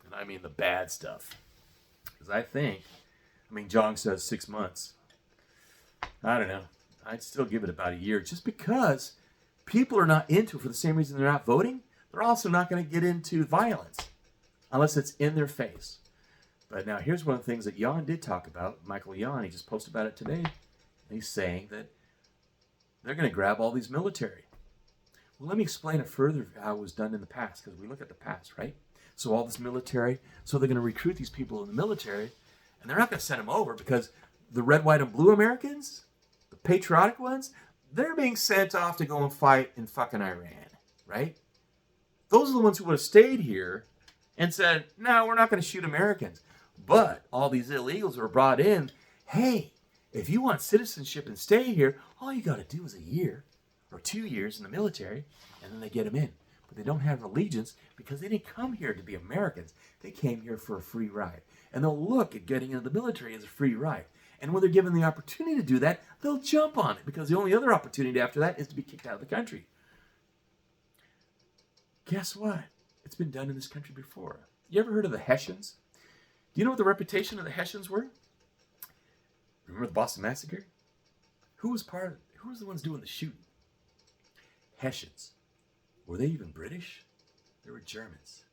And I mean the bad stuff. Because John says 6 months. I don't know. I'd still give it about a year just because people are not into it for the same reason they're not voting. They're also not going to get into violence unless it's in their face. But now here's one of the things that Jan did talk about. Michael Jan, he just posted about it today. He's saying that they're going to grab all these military. Well, let me explain it further how it was done in the past, because we look at the past, right? So all this military, so they're going to recruit these people in the military, and they're not going to send them over because the red, white, and blue Americans, the patriotic ones, they're being sent off to go and fight in fucking Iran, right? Those are the ones who would have stayed here and said, no, we're not going to shoot Americans. But all these illegals were brought in, hey, if you want citizenship and stay here, all you got to do is a year or 2 years in the military, and then they get them in. But they don't have allegiance because they didn't come here to be Americans. They came here for a free ride. And they'll look at getting into the military as a free ride. And when they're given the opportunity to do that, they'll jump on it because the only other opportunity after that is to be kicked out of the country. Guess what? It's been done in this country before. You ever heard of the Hessians? Do you know what the reputation of the Hessians were? Remember the Boston Massacre? Who was the ones doing the shooting? Hessians. Were they even British? They were Germans.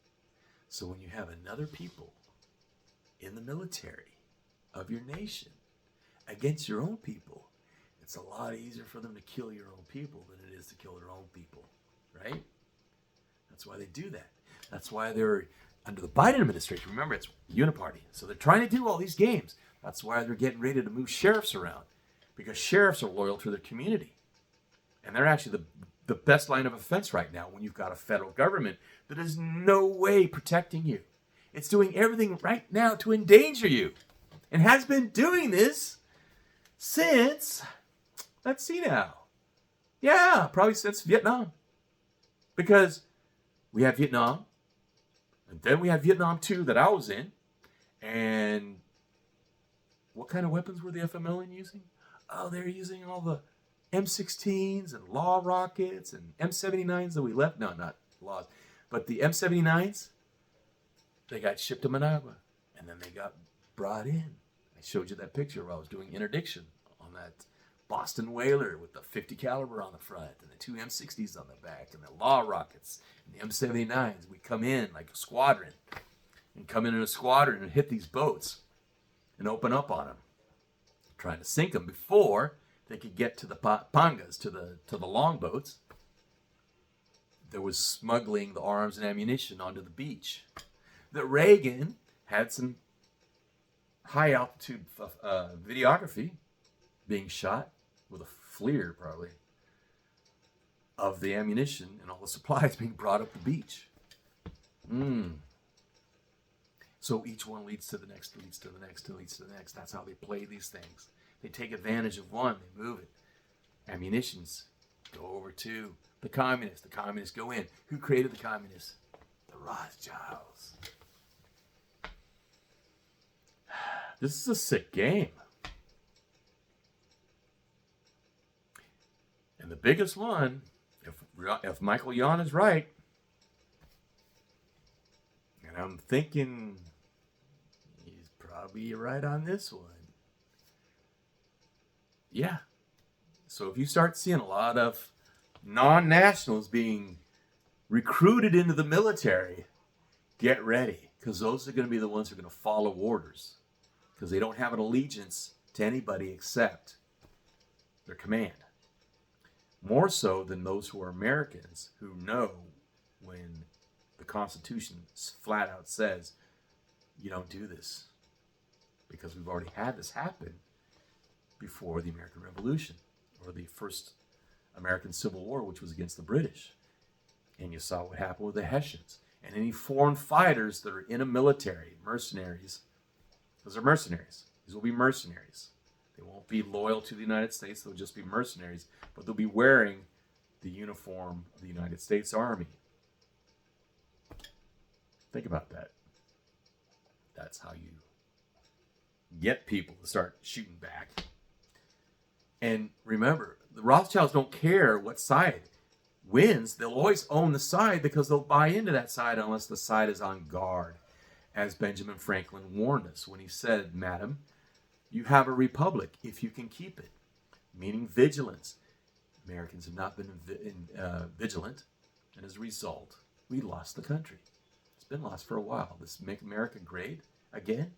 So when you have another people in the military of your nation against your own people, it's a lot easier for them to kill your own people than it is to kill their own people, right? That's why they do that. That's why they're under the Biden administration. Remember, it's uniparty. So they're trying to do all these games. That's why they're getting ready to move sheriffs around. because sheriffs are loyal to their community. And they're actually the best line of offense right now when you've got a federal government that is no way protecting you. It's doing everything right now to endanger you and has been doing this since, let's see now. Yeah, probably since Vietnam. Because we had Vietnam, and then we had Vietnam II that I was in. And what kind of weapons were the FMLN using? Oh, they're using all the M16s and law rockets and M79s that we left. No, not laws. But the M79s, they got shipped to Managua. And then they got brought in. I showed you that picture where I was doing interdiction on that Boston Whaler with the 50 caliber on the front and the two M60s on the back and the law rockets and the M79s. We come in like a squadron and come in a squadron and hit these boats and open up on them, trying to sink them before they could get to the pangas, to the longboats. There was smuggling the arms and ammunition onto the beach. That Reagan had some high altitude videography being shot with a FLIR probably of the ammunition and all the supplies being brought up the beach. So each one leads to the next, leads to the next, leads to the next. That's how they play these things. They take advantage of one, they move it. Ammunitions go over to the communists. The communists go in. Who created the communists? The Rothschilds. This is a sick game. And the biggest one, if Michael Yon is right, and I'm thinking he's probably right on this one. Yeah. So if you start seeing a lot of non-nationals being recruited into the military, get ready, because those are going to be the ones who are going to follow orders, because they don't have an allegiance to anybody except their command. More so than those who are Americans who know when the Constitution flat out says, you don't do this, because we've already had this happen before the American Revolution or the first American Civil War, which was against the British. And you saw what happened with the Hessians. And any foreign fighters that are in a military, mercenaries, those are mercenaries. These will be mercenaries. They won't be loyal to the United States. They'll just be mercenaries. But they'll be wearing the uniform of the United States Army. Think about that. That's how you get people to start shooting back. And remember, the Rothschilds don't care what side wins. They'll always own the side because they'll buy into that side unless the side is on guard. As Benjamin Franklin warned us when he said, "Madam, you have a republic if you can keep it," meaning vigilance. Americans have not been vigilant, and as a result, we lost the country. It's been lost for a while. This make America great again?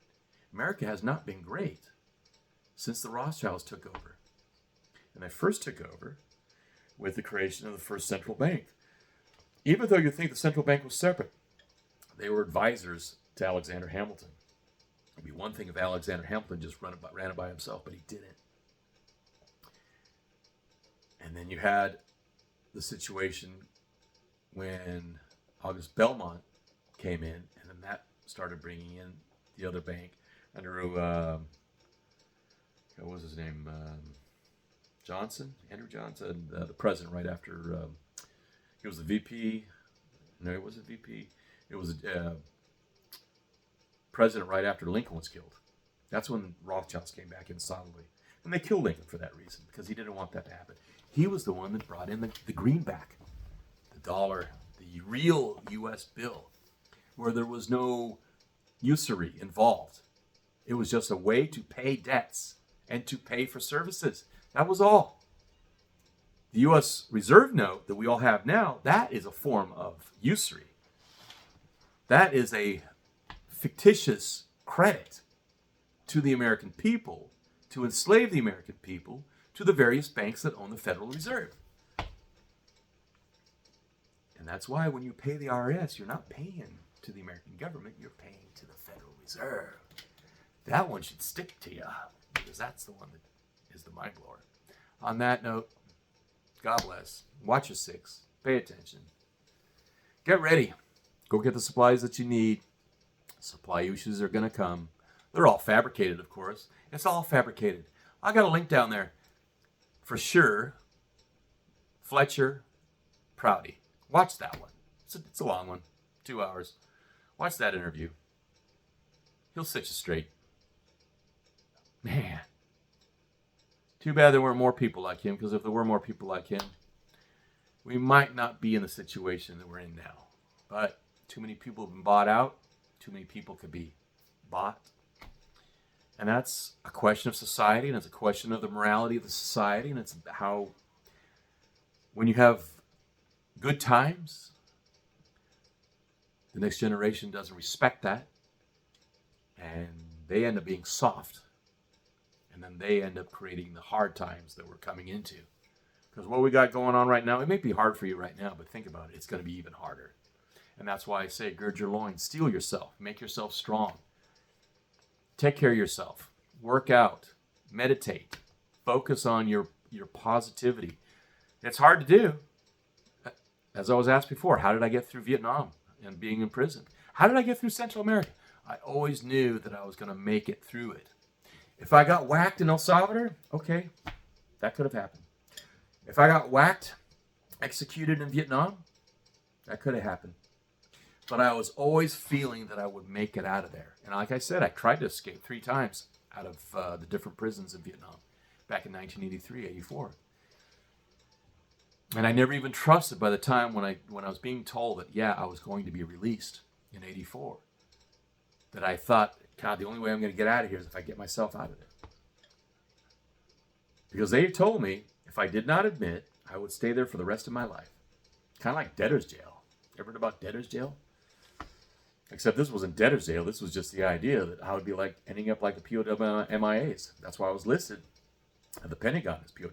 America has not been great since the Rothschilds took over. And they first took over with the creation of the first central bank. Even though you think the central bank was separate, they were advisors to Alexander Hamilton. It'd be one thing if Alexander Hamilton just ran it by himself, but he didn't. And then you had the situation when August Belmont came in, and then that started bringing in the other bank under, what was his name? Johnson, Andrew Johnson, the president right after, he was the VP. No, he wasn't VP. It was president right after Lincoln was killed. That's when Rothschilds came back in solidly. And they killed Lincoln for that reason, because he didn't want that to happen. He was the one that brought in the greenback, the dollar, the real U.S. bill, where there was no usury involved. It was just a way to pay debts and to pay for services. That was all. The U.S. Reserve note that we all have now, that is a form of usury. That is a fictitious credit to the American people to enslave the American people to the various banks that own the Federal Reserve. And that's why when you pay the IRS, you're not paying to the American government, you're paying to the Federal Reserve. That one should stick to you, because that's the one that is the mind blower. On that note, God bless. Watch your six. Pay attention. Get ready. Go get the supplies that you need. Supply issues are going to come. They're all fabricated, of course. It's all fabricated. I got a link down there. For sure, Fletcher Prouty. Watch that one. It's a long one. 2 hours. Watch that interview. He'll set you straight. Man. Too bad there weren't more people like him, because if there were more people like him, we might not be in the situation that we're in now. But too many people have been bought out. Too many people could be bought. And that's a question of society, and it's a question of the morality of the society, and it's how, when you have good times, the next generation doesn't respect that, and they end up being soft, and then they end up creating the hard times that we're coming into. Because what we got going on right now, it may be hard for you right now, but think about it, it's going to be even harder. And that's why I say gird your loins, steel yourself, make yourself strong. Take care of yourself. Work out. Meditate. Focus on your positivity. It's hard to do. As I was asked before, how did I get through Vietnam and being in prison? How did I get through Central America? I always knew that I was going to make it through it. If I got whacked in El Salvador, okay, that could have happened. If I got whacked, executed in Vietnam, that could have happened. But I was always feeling that I would make it out of there. And like I said, I tried to escape 3 times out of the different prisons in Vietnam back in 1983, 84. And I never even trusted by the time when I was being told that, yeah, I was going to be released in 84, that I thought, God, the only way I'm going to get out of here is if I get myself out of it. Because they told me if I did not admit, I would stay there for the rest of my life. Kind of like debtor's jail. Ever heard about debtor's jail? Except this wasn't debtor's jail. This was just the idea that I would be like ending up like the POW MIAs. That's why I was listed at the Pentagon as POW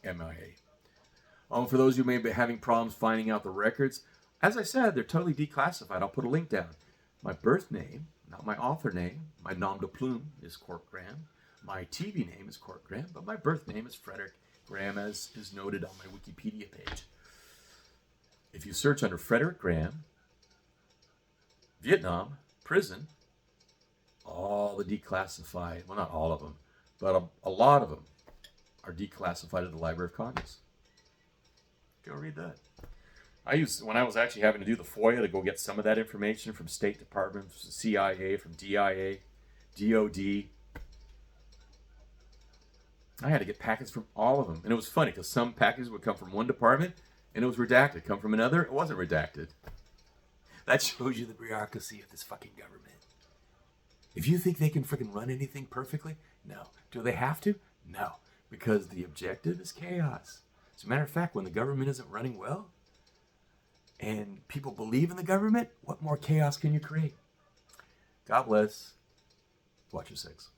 MIA. For those who may be having problems finding out the records, as I said, they're totally declassified. I'll put a link down. My birth name, not my author name. My nom de plume is Cork Graham. My TV name is Cork Graham, but my birth name is Frederick Graham, as is noted on my Wikipedia page. If you search under Frederick Graham, Vietnam, prison, all the declassified, well, not all of them, but a lot of them are declassified at the Library of Congress. Go read that. When I was actually having to do the FOIA to go get some of that information from State Department, from CIA, from DIA, DOD, I had to get packets from all of them. And it was funny because some packages would come from one department and it was redacted. Come from another, it wasn't redacted. That shows you the bureaucracy of this fucking government. If you think they can freaking run anything perfectly, no. Do they have to? No. Because the objective is chaos. As a matter of fact, when the government isn't running well and people believe in the government, what more chaos can you create? God bless. Watch your six.